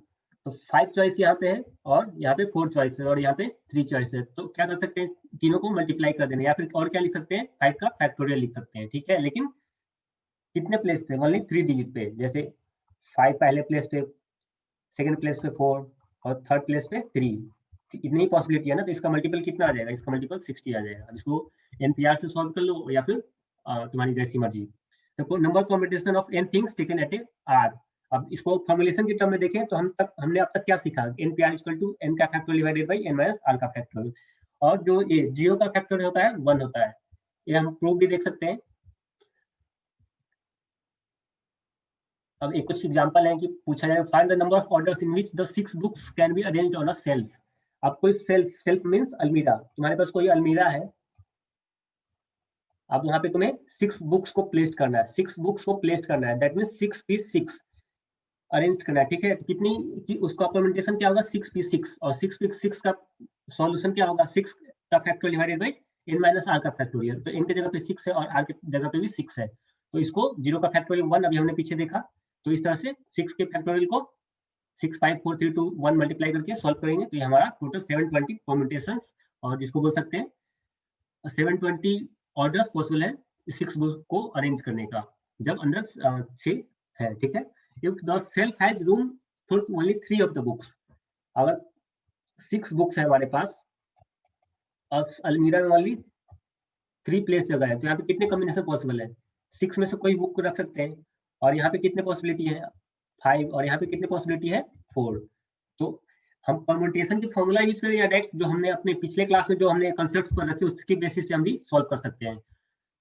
तो 5 चॉइस यहाँ पे है, और यहाँ पे 4 चॉइस है, और यहाँ पे 3 चॉइस है। तो क्या कर सकते हैं, तीनों को मल्टीप्लाई कर देना, या फिर और क्या लिख सकते हैं, 5 का फैक्टोरियल लिख सकते हैं। ठीक है, लेकिन कितने प्लेस पे, ओनली 3 डिजिट पे, जैसे 5 पहले प्लेस पे, सेकंड प्लेस पे 4, और थर्ड प्लेस पे 3। इतनी ही पॉसिबिलिटी है ना, तो इसका मल्टीपल कितना आ जाएगा, इसका मल्टीपल 60 आ जाएगा। अब इसको एनपीआर से सॉल्व कर लो, या फिर तुम्हारी जैसी मर्जी। तो number combination of n things taken at a r. अब इसको फॉर्मुलेशन के टर्म में देखें तो हमने अब तक क्या सीखा, N P R equal to N का factorial divided by N minus are का फैक्टोरियल, और जो ये जीरो का फैक्टोरियल होता है 1 होता है। ये हम प्रूफ भी देख सकते हैं। अब एक कुछ एग्जांपल है कि पूछा जाए, find the number of orders in which the 6 books can be arranged on a self. अब कोई सेल्फ, सेल्फ मींस अलमीरा, तुम्हारे पास कोई अलमीरा है, अब वहां पे तुम्हें 6 बुक्स को प्लेस करना है, 6 बुक्स को प्लेस करना है, दैट मींस 6 पी 6 अरेंज करना है। ठीक है, कितनी कि उसका परम्यूटेशन क्या होगा, 6 पी 6, और 6 पी 6 का सॉल्यूशन क्या होगा, 6 का factorial divided by N minus are का फैक्टोरियल। तो एन के जगह पे 6 है और आर के जगह पे भी 6 है, तो इसको 0 का फैक्टोरियल 1 अभी हमने पीछे देखा। तो इस तरह से 6 के फैक्टोरियल को 6 5 4 3 2 1 मल्टीप्लाई करके सॉल्व करेंगे, तो ये हमारा टोटल 720 परम्यूटेशंस, और जिसको बोल सकते हैं 720 ऑर्डर्स पॉसिबल है 6 बुक को अरेंज करने का, जब अंदर 6 है। ठीक है, if the self has room for only 3 of the books, अगर 6 बुक्स है हमारे पास और अलमीरा में ओनली 3 प्लेस जगह है, तो यहाँ पे कितने कॉम्बिनेशन पॉसिबल है, 6 में से कोई बुक को रख सकते हैं, और यहाँ पे कितने पॉसिबिलिटी है, 5, और यहाँ पे कितने पॉसिबिलिटी है, 4। तो हम परम्यूटेशन की फॉर्मूला यूज करें, या डायरेक्ट जो हमने अपने पिछले क्लास में जो हमने कंसेप्ट पर रखे उसकी बेसिस पे हम भी सॉल्व कर सकते हैं।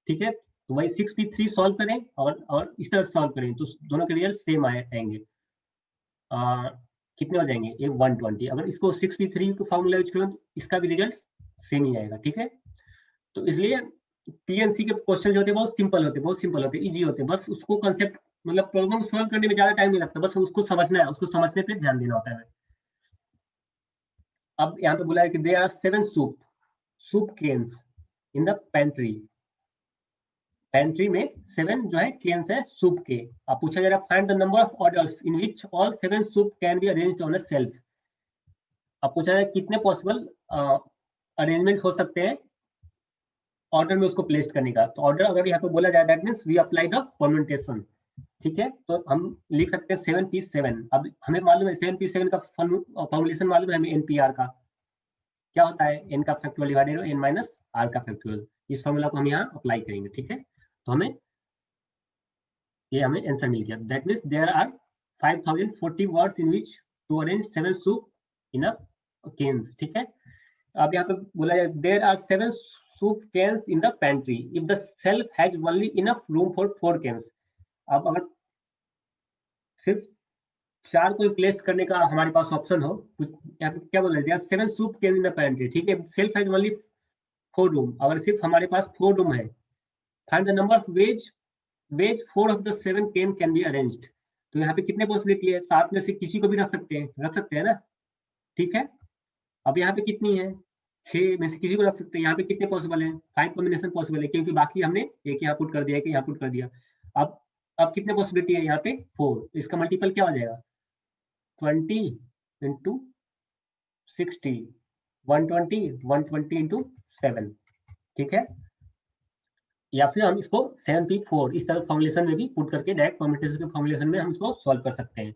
ठीक है, तो वही 6p3 सॉल्व करें और इस तरह सॉल्व करें, तो दोनों के रिजल्ट सेम आएंगे। कितने हो जाएंगे, ये 120। अगर इसको 6p3 को फॉर्मूला यूज करें तो इसका भी रिजल्ट सेम ही आएगा। ठीक है, तो इसलिए पीएनसी के क्वेश्चन जो होते हैं बहुत सिंपल होते हैं, बहुत सिंपल होते हैं, इजी होते हैं, बस उसको कंसेप्ट मतलब प्रॉब्लम सॉल्व करने में ज्यादा टाइम नहीं लगता, बस उसको समझना है, उसको समझने पे ध्यान देना होता है। अब यहाँ पे बोला है कि they are 7 soup, soup cans in the pantry. Pantry में 7 जो है केन्स है सूप के. अब पूछा जा रहा है find the number of orders in which all 7 soup can be arranged on a shelf. अब पूछा जा रहा है कितने पॉसिबल अरेंजमेंट हो सकते हैं ऑर्डर में उसको प्लेस करने का. तो ऑर्डर अगर यहाँ पे बोला जाए that means we apply the permutation. ठीक है, तो हम लिख सकते हैं 7p7. अब हमें मालूम है 7p7 का फॉर्मूलेशन मालूम है हमें npr का क्या होता है, n का factorial divided bye n minus r का फैक्टोरियल. इस फॉर्मूला को हम यहाँ अप्लाई करेंगे. ठीक है, तो हमें आंसर मिल गया. That means there are 5040 words in which to arrange 7 soup in a cans. ठीक है, अब यहाँ पे बोला जाए there are 7 soup cans in the pantry if the shelf has only enough room for 4 cans. अब अगर सिर्फ 4 को प्लेस करने का हमारे पास ऑप्शन हो, यहाँ पे क्या बोल रहे हैं 7 soup cans in the pantry. ठीक है, shelf has only 4 room. अगर सिर्फ हमारे पास 4 रूम है, find the number of ways 4 of the 7 can be arranged. तो यहाँ पे कितने पॉसिबिलिटी है, 7 में से किसी को भी रख सकते हैं ना. ठीक है, अब यहाँ पे कितनी है, 6 में से किसी को रख सकते हैं. यहाँ पे कितने पॉसिबल है, 5 कॉम्बिनेशन पॉसिबल है क्योंकि बाकी हमने एक यहाँ पुट कर दिया, एक यहाँ पुट कर दिया. अब कितने पॉसिबिलिटी है यहाँ पे 4. इसका मल्टीपल क्या हो जाएगा 20 इंटू 60, 120 इंटू 7. ठीक है, या फिर हम इसको 7p4 इस तरह फॉर्मुलेशन में भी पुट करके डायरेक्ट परम्यूटेशन के फॉर्मुलेशन में हम इसको सॉल्व कर सकते हैं.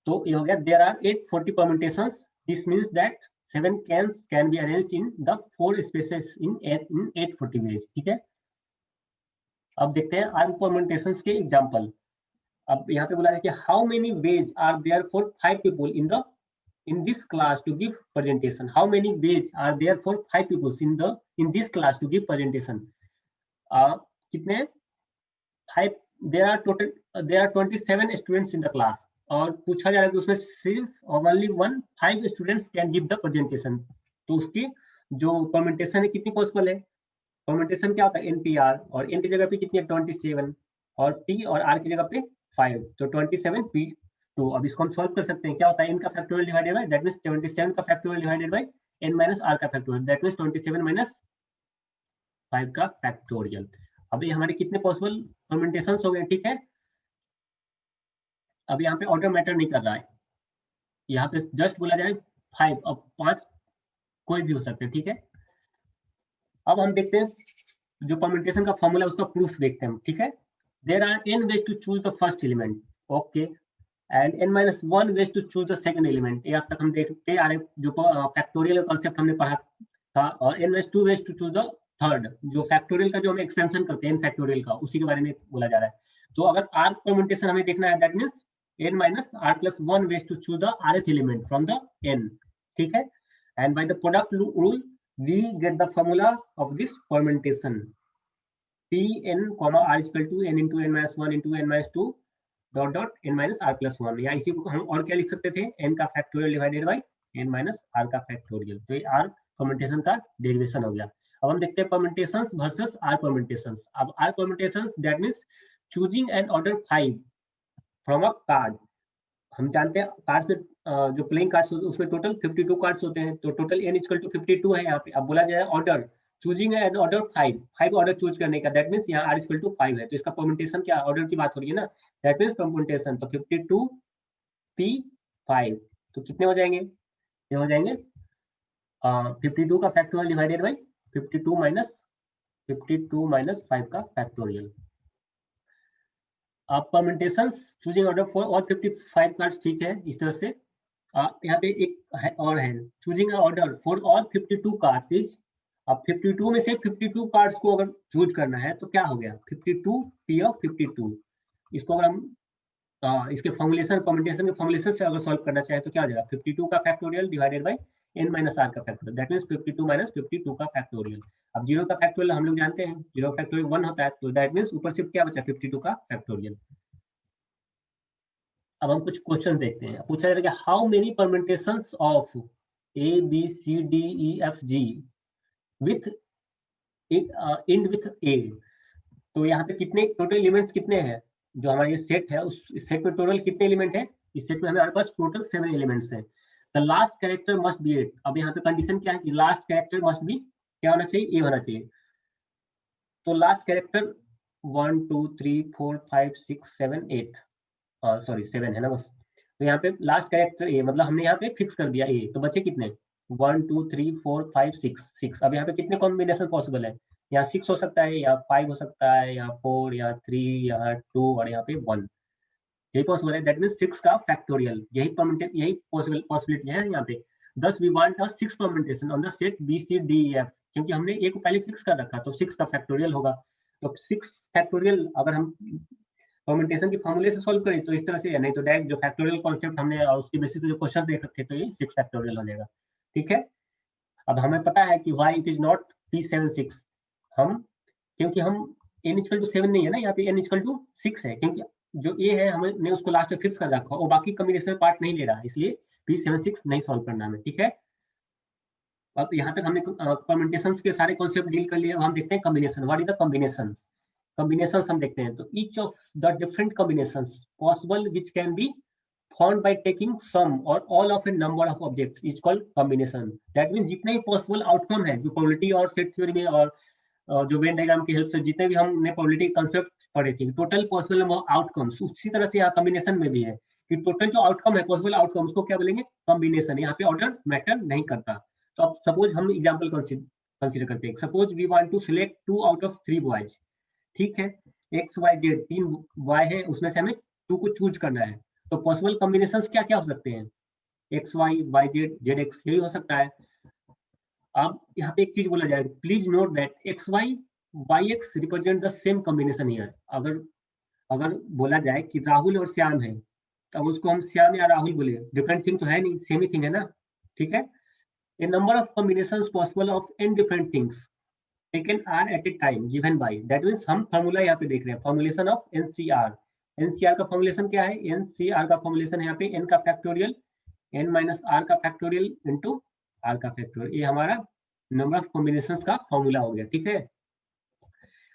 तो ये हो गया there are 840 permutations. This means that 7 cans can be arranged in the 4 spaces in 840 ways. ठीक है, अब देखते हैं आर्म परम्यूटेशंस के एग्जांपल. अब यहाँ पे बोला है कि how many ways are there for 5 people in this class to give presentation. How many ways are there for 5 people in this class to give presentation? कितने 5, there are 27 students in the class. और पूछा जा रहा है कि उसमें सिर्फ only 5 students can give the presentation. तो उसकी जो परम्यूटेशन है कितनी पॉसिबल है, परम्यूटेशन क्या होता है npr, और n की जगह पे कितनी है 27 और p और r की जगह पे 5, तो 27p2. अब इसको हम सॉल्व कर सकते हैं. क्या होता है n का factorial divided by that means 27 का factorial divided bye n minus r का फैक्टोरियल दैट मींस 27 माइनस 5 का फैक्टोरियल. अब ये हमारे कितने पॉसिबल परम्यूटेशंस हो गए. ठीक है, अब यहाँ पे ऑर्डर मैटर नहीं कर रहा है, यहाँ पे जस्ट बोला जाए 5. अब 5 कोई भी हो सकते हैं. ठीक है, अब हम देखते हैं जो परम्यूटेशन का फॉर्मूला उसका प्रूफ देखते हैं. ठीक है, there are n ways to choose the first element. Okay, and n minus 1 ways to choose the second element. ये अब तक हम देखते आ रहे जो फैक्टोरियल कॉन्सेप्ट हमने पढ़ा था, और n minus 2 ways to choose the third, जो फैक्टोरियल का जो हम एक्सपेंशन करते हैं n फैक्टोरियल का, उसी के बारे में बोला जा रहा है. तो अगर r परम्यूटेशन हमें देखना है that means n minus r plus 1 ways to choose the rth element from the n. ठीक है, and by the product rule we get the formula of this permutation Pn, r is equal to n into n minus 1 into n minus 2 dot n minus r plus 1. या इसी को हम और क्या लिख सकते थे, n का factorial divided bye n minus r का फैक्टोरियल. तो ये r परम्यूटेशन का डेरिवेशन हो गया. अब हम देखते हैं परम्यूटेशंस वर्सेस r परम्यूटेशंस. अब r permutations that means choosing N order 5 from a card. हम जानते हैं कार्ड में जो प्लेइंग कार्ड्स होते हैं उसमें टोटल 52 कार्ड्स होते हैं, तो टोटल n इक्वल टू 52 है यहाँ पे. अब बोला जाए order choosing N order 5 order choose करने का दैट मींस यहाँ r इक्वल टू 5 है, तो इसका परम्यूटेशन क्या ऑर्डर की बात हो रही है ना, दैट मींस परम्यूटेशन. तो 52p5 तो कितने हो जाएंगे, ये हो जाएंगे 52 का फैक्टोरियल डिवाइडेड बाय 52 माइनस 5 का फैक्टोरियल. अब permutations choosing order for all 55 cards. ठीक है, इस तरह से यहाँ पे एक है और है choosing order for all 52 cards is. अब 52 में से 52 कार्ड्स को अगर चूज करना है तो क्या हो गया 52 p ऑफ 52. इसको अगर हम इसके फॉर्मुलेशन परम्यूटेशन के फॉर्मुलेशन से अगर सॉल्व करना चाहे तो क्या हो जाएगा 52 का factorial divided bye n minus r का फैक्टोरियल दैट मींस 52 माइनस 52 का फैक्टोरियल. अब 0 का फैक्टोरियल हम लोग जानते हैं 0 फैक्टोरियल 1 होता है, तो दैट मींस ऊपर सिर्फ क्या बचा 52 का फैक्टोरियल. अब हम कुछ क्वेश्चन देखते हैं. पूछा जा रहा है कि how many permutations of a b c d e f g with and with a. तो यहाँ पे कितने टोटल एलिमेंट्स कितने हैं, जो हमारा ये सेट है उस सेट में टोटल कितने एलिमेंट है, इस सेट में हमारे पास टोटल 7 एलिमेंट्स हैं. The last character must be 8. अब यहाँ पे कंडीशन क्या है कि लास्ट कैरेक्टर मस्ट बी क्या होना चाहिए, ए होना चाहिए। तो लास्ट कैरेक्टर 1 2 3 4 5 6 7 8, सॉरी 7 है ना बस। तो यहाँ पे लास्ट कैरेक्टर ए, मतलब हमने यहाँ पे फिक्स कर दिया ए, तो बचे कितने 1 2 3 4 5 6 6। अब यहाँ पे कितने कॉम्बिनेशन पॉसिबल है, यहाँ 6 हो सकता है, यहाँ 5 हो सकता है, यहाँ 4, यहाँ 3, यहाँ 2 और यहाँ पे 1, यही पॉसिबल है। दैट मीन 6 का फैक्टोरियल, यही परमिटेड, यही पॉसिबिलिटी है यहाँ पे। Thus we want a 6 permutation on the set B C D E F, क्योंकि हमने ए को पहले फिक्स कर रखा, तो 6 का फैक्टोरियल होगा। तो 6 फैक्टोरियल अगर हम परम्यूटेशन की फॉर्मूले से सॉल्व करें तो इस तरह से है, नहीं तो डायरेक्ट जो फैक्टोरियल कॉन्सेप्ट हमने उसकी बेसिस पे जो क्वेश्चन देख रखे तो ये 6 फैक्टोरियल हो जाएगा। ठीक है, अब हमें पता है कि why it is not P76, हम क्योंकि हम n इक्वल टू 7 नहीं है ना, यहाँ पे n इक्वल टू 6 है, क्योंकि जो a है हमने उसको लास्ट में फिक्स कर रखा और बाकी कॉम्बिनेशन में पार्ट नहीं ले रहा, इसलिए P76 नहीं सॉल्व करना हमें। ठीक है, अब यहाँ तक हमने परम्यूटेशन के सारे कॉन्सेप्ट डील कर लिए। अब हम देखते हैं combination, what is the combination. combinations हम देखते हैं, तो each of the different combinations possible which can be found by taking sum or all of a number of objects is called combination। that means जितने भी possible outcome है जो probability और set theory में और जो वेन डायग्राम की help से जितने भी हमने probability concept पढ़े थे, total possible number of outcomes, उसी तरह से यहाँ combination में भी है कि टोटल जो आउटकम है पॉसिबल आउटकम उसको क्या बोलेंगे, कॉम्बिनेशन। यहाँ पे ऑर्डर मैटर नहीं करता। तो अब सपोज हम एग्जांपल कंसीडर करते हैं, suppose we want to select 2 out of 3 boys. ठीक है, एक्स वाई जेड 3 वाई है, उसमें से हमें 2 को चूज करना है। तो पॉसिबल कॉम्बिनेशन क्या क्या हो सकते हैं, x y, y z, z x, यही हो सकता है। अब यहाँ पे एक चीज बोला जाए, please note that x y y x represent the same combination here. अगर अगर बोला जाए कि राहुल और श्याम है, तब उसको हम श्याम या राहुल बोले, डिफरेंट थिंग तो है नहीं, सेम ही थिंग है ना। ठीक है, a number of combinations possible of N different things taken are at a time given by. That means हम फॉर्मूला यहाँ पे देख रहे हैं, फॉर्मुलेशन ऑफ एनसीआर। एनसीआर का फॉर्मुलेशन क्या है, एनसीआर का फॉर्मुलेशन यहाँ पे एन का फैक्टोरियल, एन माइनस आर का फैक्टोरियल इंटू आर का फैक्टोरियल, ये हमारा नंबर ऑफ कॉम्बिनेशंस का फॉर्मूला हो गया। ठीक है,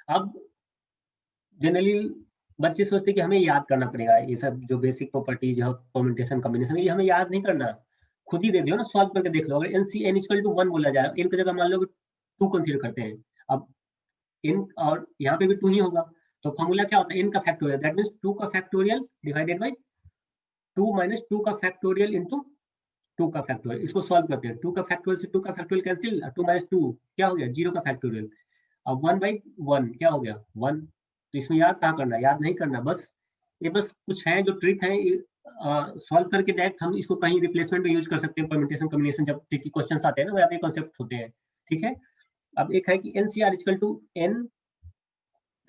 अब जनरली बच्चे सोचते हैं कि हमें याद करना पड़ेगा ये सब जो बेसिक प्रॉपर्टीज है, परम्यूटेशन कॉम्बिनेशन, ये हमें याद नहीं करना, खुद ही देख लो ना, सॉल्व करके देख लो। अगर एन इक्वल टू 1 बोला जाए, एन की जगह मान लो 2 कंसीडर करते हैं, अब इन और यहाँ पे भी 2 ही होगा, तो फॉर्मूला क्या होता है, n का फैक्टोरियल, दैट मींस 2 का फैक्टोरियल डिवाइडेड बाय 2 माइनस 2 का फैक्टोरियल इनटू 2 का फैक्टोरियल। इसको सॉल्व करते हैं, 2 का फैक्टोरियल से 2 का फैक्टोरियल कैंसिल, 2 माइनस 2 क्या हो गया, 0 का फैक्टोरियल। अब 1 बाई 1 क्या हो गया 1। तो इसमें याद कहाँ करना, याद नहीं करना, बस ये बस कुछ है जो ट्रिक है, सॉल्व करके डायरेक्ट हम इसको कहीं रिप्लेसमेंट में यूज कर सकते हैं। परम्यूटेशन कॉम्बिनेशन जब ट्रिकी क्वेश्चन आते हैं ना, वहाँ पे कॉन्सेप्ट होते हैं। ठीक है, अब एक है कि nCr equal to n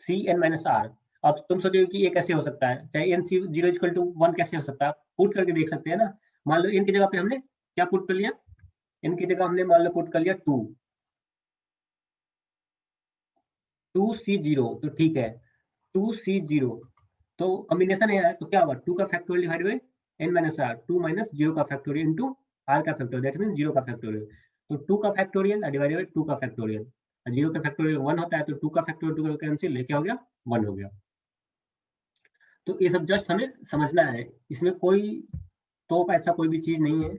C n minus r. अब तुम सोचोगे कि ये कैसे हो सकता है, चाहे एन सी 0 इक्वल टू 1 कैसे हो सकता है, पुट करके देख सकते हैं ना। मान लो एन की जगह पे हमने क्या पुट कर लिया, एन की जगह हमने मान लो पुट कर लिया 2C0, तो ठीक है 2C0, तो कॉम्बिनेशन है तो क्या होगा, 2 का factorial divide by N minus r, 2 minus 0 का फैक्टोरियल इंटू आर का फैक्टोरियल, दैट मीन 0 का फैक्टोरियल। तो 2 का फैक्टोरियल डिवाइडेड बाई 2 का फैक्टोरियल, 0 का फैक्टोरियल 1 होता है, तो 2 का फैक्टोरियल 2 का कैंसिल, क्या हो गया 1 हो गया। तो ये सब जस्ट हमें समझना है, इसमें कोई तो ऐसा कोई भी चीज नहीं है।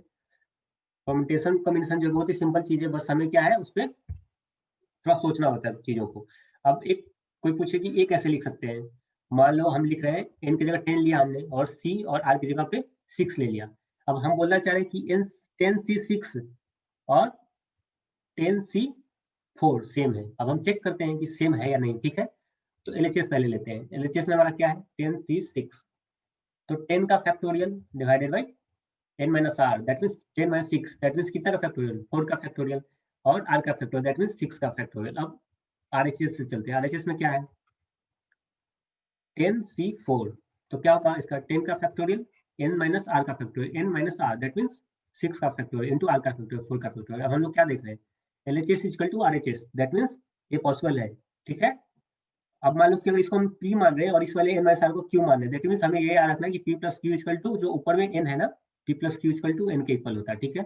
परम्यूटेशन कॉम्बिनेशन जो बहुत ही सिंपल चीज है, बस हमें क्या है उस पर थोड़ा सोचना होता है चीजों को। अब एक कोई पूछे कि ये कैसे लिख सकते हैं, मान लो हम लिख रहे हैं एन की जगह 10 लिया हमने और सी और आर की जगह पे 6 ले लिया। अब हम बोलना चाह रहे हैं कि एन 10C6 और 10C4 सेम है। अब हम चेक करते हैं कि सेम है या नहीं। ठीक है, तो एलएचएस पहले लेते हैं, एलएचएस में हमारा क्या है 10C6, तो 10 का factorial divided by n minus r, that means 10 minus 6, that means कितना का फैक्टोरियल 4 का फैक्टोरियल, और आर का फैक्टोरियल दैट मीन्स 6 का फैक्टोरियल। अब आरएचएस से चलते हैं, आरएचएस में क्या है 10C4, तो क्या होगा इसका 10 का फैक्टोरियल n माइनस आर का factorial, n minus r that means 6 का फैक्टोरियल इंटू आर का फैक्टोरियल 4 का फैक्टोरियल। अब हम लोग क्या देख रहे हैं LHS equal to RHS, that means ये पॉसिबल है। ठीक है, अब मान लो कि अगर इसको हम p मान रहे हैं और इस वाले n माइनस आर को q मान रहे हैं, दैट मीन्स हमें ये याद रखना है कि p plus q equal to जो ऊपर में n है ना, p plus q equal to n के इक्वल होता है। ठीक है,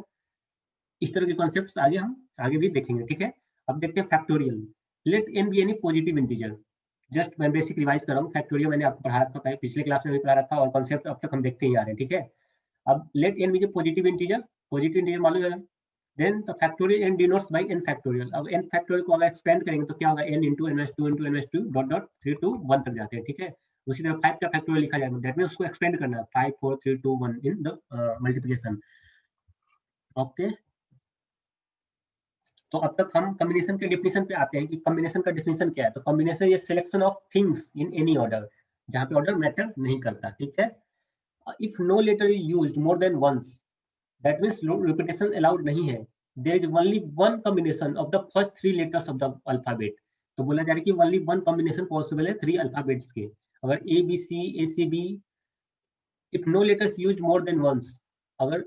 इस तरह के कॉन्सेप्ट्स आगे हम आगे भी देखेंगे। ठीक है, अब देखते हैं factorial. Let n be any positive integer, just मैं बेसिक रिवाइज कर रहा हूँ, फैक्टोरियल मैंने आपको पढ़ाया था पिछले क्लास में भी पढ़ा रखा और कॉन्सेप्ट अब तक हम देखते ही आ रहे हैं। ठीक है, अब let n be positive integer मान लो then the factorial n denotes by n factorial. अब n फैक्टोरियल को अगर एक्सपेंड करेंगे तो क्या होगा, n into n two into n two dot dot 3 to 1 तक जाते हैं, ठीक है। उसी तरह 5 का फैक्टोरियल लिखा जाएगा, दैट मींस उसको एक्सपेंड करना है 5 4 3 2 1 इन द मल्टीप्लिकेशन। ओके, तो अब तक हम कॉम्बिनेशन के डेफिनेशन पे आते हैं कि कॉम्बिनेशन का डेफिनेशन क्या है। तो कॉम्बिनेशन ये selection of things in any order, जहां पे ऑर्डर मैटर नहीं करता, ठीक है। If no letter is used more than once, that means repetition allowed नहीं है। There is only one combination of the first 3 letters of the alphabet. तो बोला जा रहा है कि ओनली वन कॉम्बिनेशन पॉसिबल है 3 अल्फाबेट्स के। अगर A B C, A C B, if no letters used more than once, अगर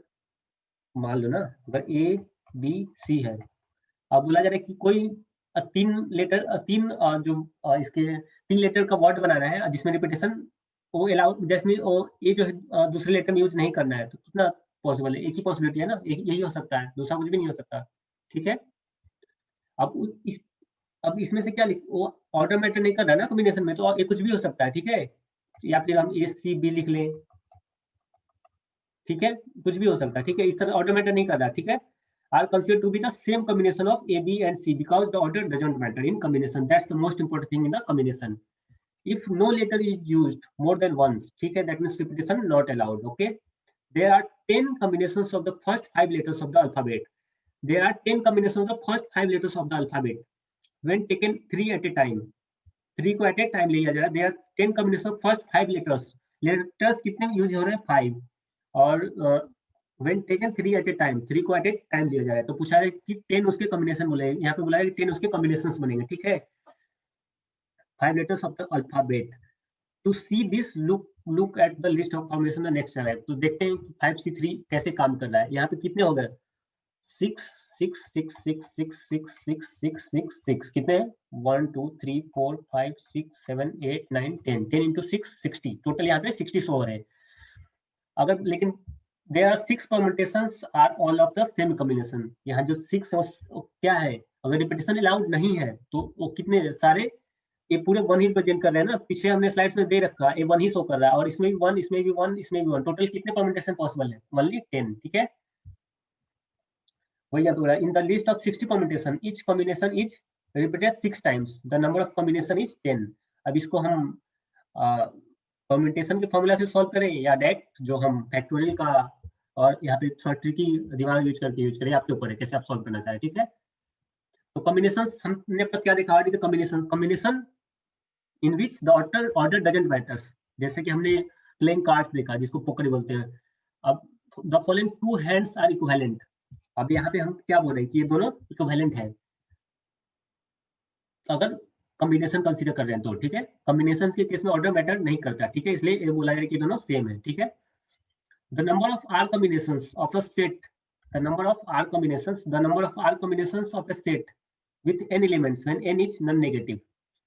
मान लो ना अगर ए बी सी है, अब बोला जा रहा है कि कोई 3 लेटर इसके 3 लेटर का वर्ड बनाना है जिसमें रिपीटेशन वो अलाउ, जैसे ये जो है दूसरे लेटर में यूज नहीं करना है, तो कितना पॉसिबल है, एक ही पॉसिबिलिटी है ना, एक यही हो सकता है, दूसरा कुछ भी नहीं हो सकता, ठीक है। अब अब इसमें से क्या लिख, वो ऑर्डर मैटर नहीं कर रहा है ना कॉम्बिनेशन में, तो ये कुछ भी हो सकता है, ठीक है। या फिर हम ए सी बी लिख लें, ठीक है, कुछ भी हो सकता है, ठीक है। इस तरह ऑर्डर मैटर नहीं कर रहा है, ठीक है। are considered to be the same combination of A, B and C because the order doesn't matter in combination. That's the most important thing in the combination. If no letter is used more than once, ठीक है, that means repetition not allowed. Okay, there are 10 combinations of the first 5 letters of the alphabet. There are 10 combinations of the first 5 letters of the alphabet. When taken 3 at a time, 3 को at a time लिया जा रहा है. There are 10 combinations of first 5 letters. Letters कितने use हो रहे हैं, 5, और when taken 3 at a time, 3 को at a time लिया जा रहा है। तो पूछा है कि 10 उसके कॉम्बिनेशन बोले, यहाँ पे बोला है कि 10 उसके कॉम्बिनेशंस बनेंगे, ठीक है। 5 letters of the alphabet. To see this, look at the list of combination the next slide. तो देखते हैं कि 5C3 कैसे काम कर रहा है। यहाँ पे कितने हो गए, 6 6 6 6 6 6 6 6 6 6 कितने हैं, 1 2 3 4 5 6 7 8 9 10 10 into 6 60, टोटल यहाँ पे 60 शो हो रहे हैं। अगर लेकिन there are 6 permutations are all of the same combination. यहाँ जो 6 है क्या है, अगर रिपीटेशन अलाउड नहीं है तो वो कितने सारे, ये पूरे 1 ही प्रेजेंट कर रहे हैं ना, पीछे हमने स्लाइड्स में दे रखा है, ये 1 ही शो कर रहा है, और इसमें भी 1, इसमें भी 1, इसमें भी 1, टोटल कितने परम्यूटेशन पॉसिबल है, ओनली 10, ठीक है। वही बोल रहा है, in the list of 60 permutation each combination is repeated 6 times, the number of combination is 10। अब इसको हम परम्यूटेशन के फॉर्मूला से सॉल्व करें या डायरेक्ट जो हम फैक्टोरियल का, और यहाँ पे थोड़ा ट्रिकी दिमाग यूज करें, आपके ऊपर है कैसे आप सॉल्व करना चाहें, ठीक है। तो कॉम्बिनेशन हमने अब तक क्या देखा, combination in which the order doesn't matters, जैसे कि हमने प्लेइंग कार्ड्स देखा जिसको पोकर बोलते हैं। अब the following 2 hands are equivalent, अब यहाँ पे हम क्या बोल रहे हैं कि ये दोनों इक्विवेलेंट है अगर कॉम्बिनेशन कंसीडर कर रहे हैं तो, ठीक है। कॉम्बिनेशन के केस में ऑर्डर मैटर नहीं करता, ठीक है, इसलिए ये बोला जाए कि दोनों सेम है, ठीक है। The number of R combinations of a set, the number of R combinations of a set with n elements when n is non-negative,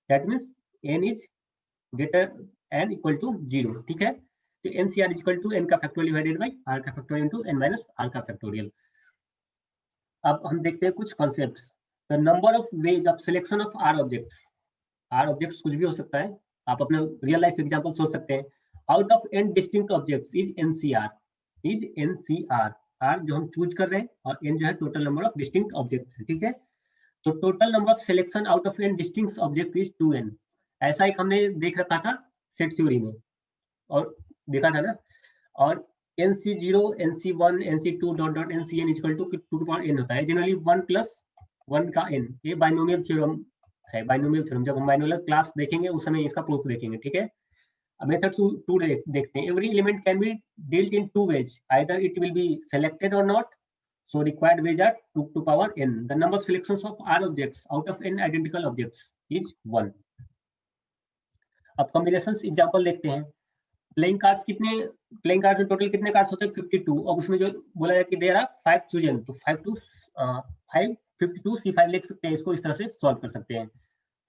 that means n is greater n equal to 0, ठीक है। तो NCR is equal to n का factorial divided by R का factorial into n minus R का factorial. अब हम देखते हैं कुछ concepts. The number of ways of selection of R objects, R objects कुछ भी हो सकता है, आप अपने रियल लाइफ एग्जांपल सोच सकते हैं। Out of n distinct objects is NCR, R जो हम चूज कर रहे हैं, और n जो है total number of distinct objects है, ठीक है। तो total number of selection out of n distinct object is 2n। ऐसा एक हमने देख रखा था सेट थ्योरी में, और देखा था ना, और NC0 NC1 NC2 dot dot NCn equal to 2 की पावर n होता है, जनरली 1 प्लस 1 का n, ये बाइनोमियल थ्योरम है। बाइनोमियल थ्योरम जब हम बाइनोमियल क्लास देखेंगे उस समय इसका प्रूफ देखेंगे, ठीक है। Method 2 देखते हैं। Every element can be dealt in 2 ways. Either it will be selected or not. So required ways are 2 to power n. The number of selections of R objects out of n identical objects is 1. अब combinations example देखते हैं। Playing cards में total कितने cards होते हैं, 52, और उसमें जो बोला है कि देयर आर 5 चूजन, तो 5 52 C5 लिख सकते हैं, इसको इस तरह से सॉल्व कर सकते हैं।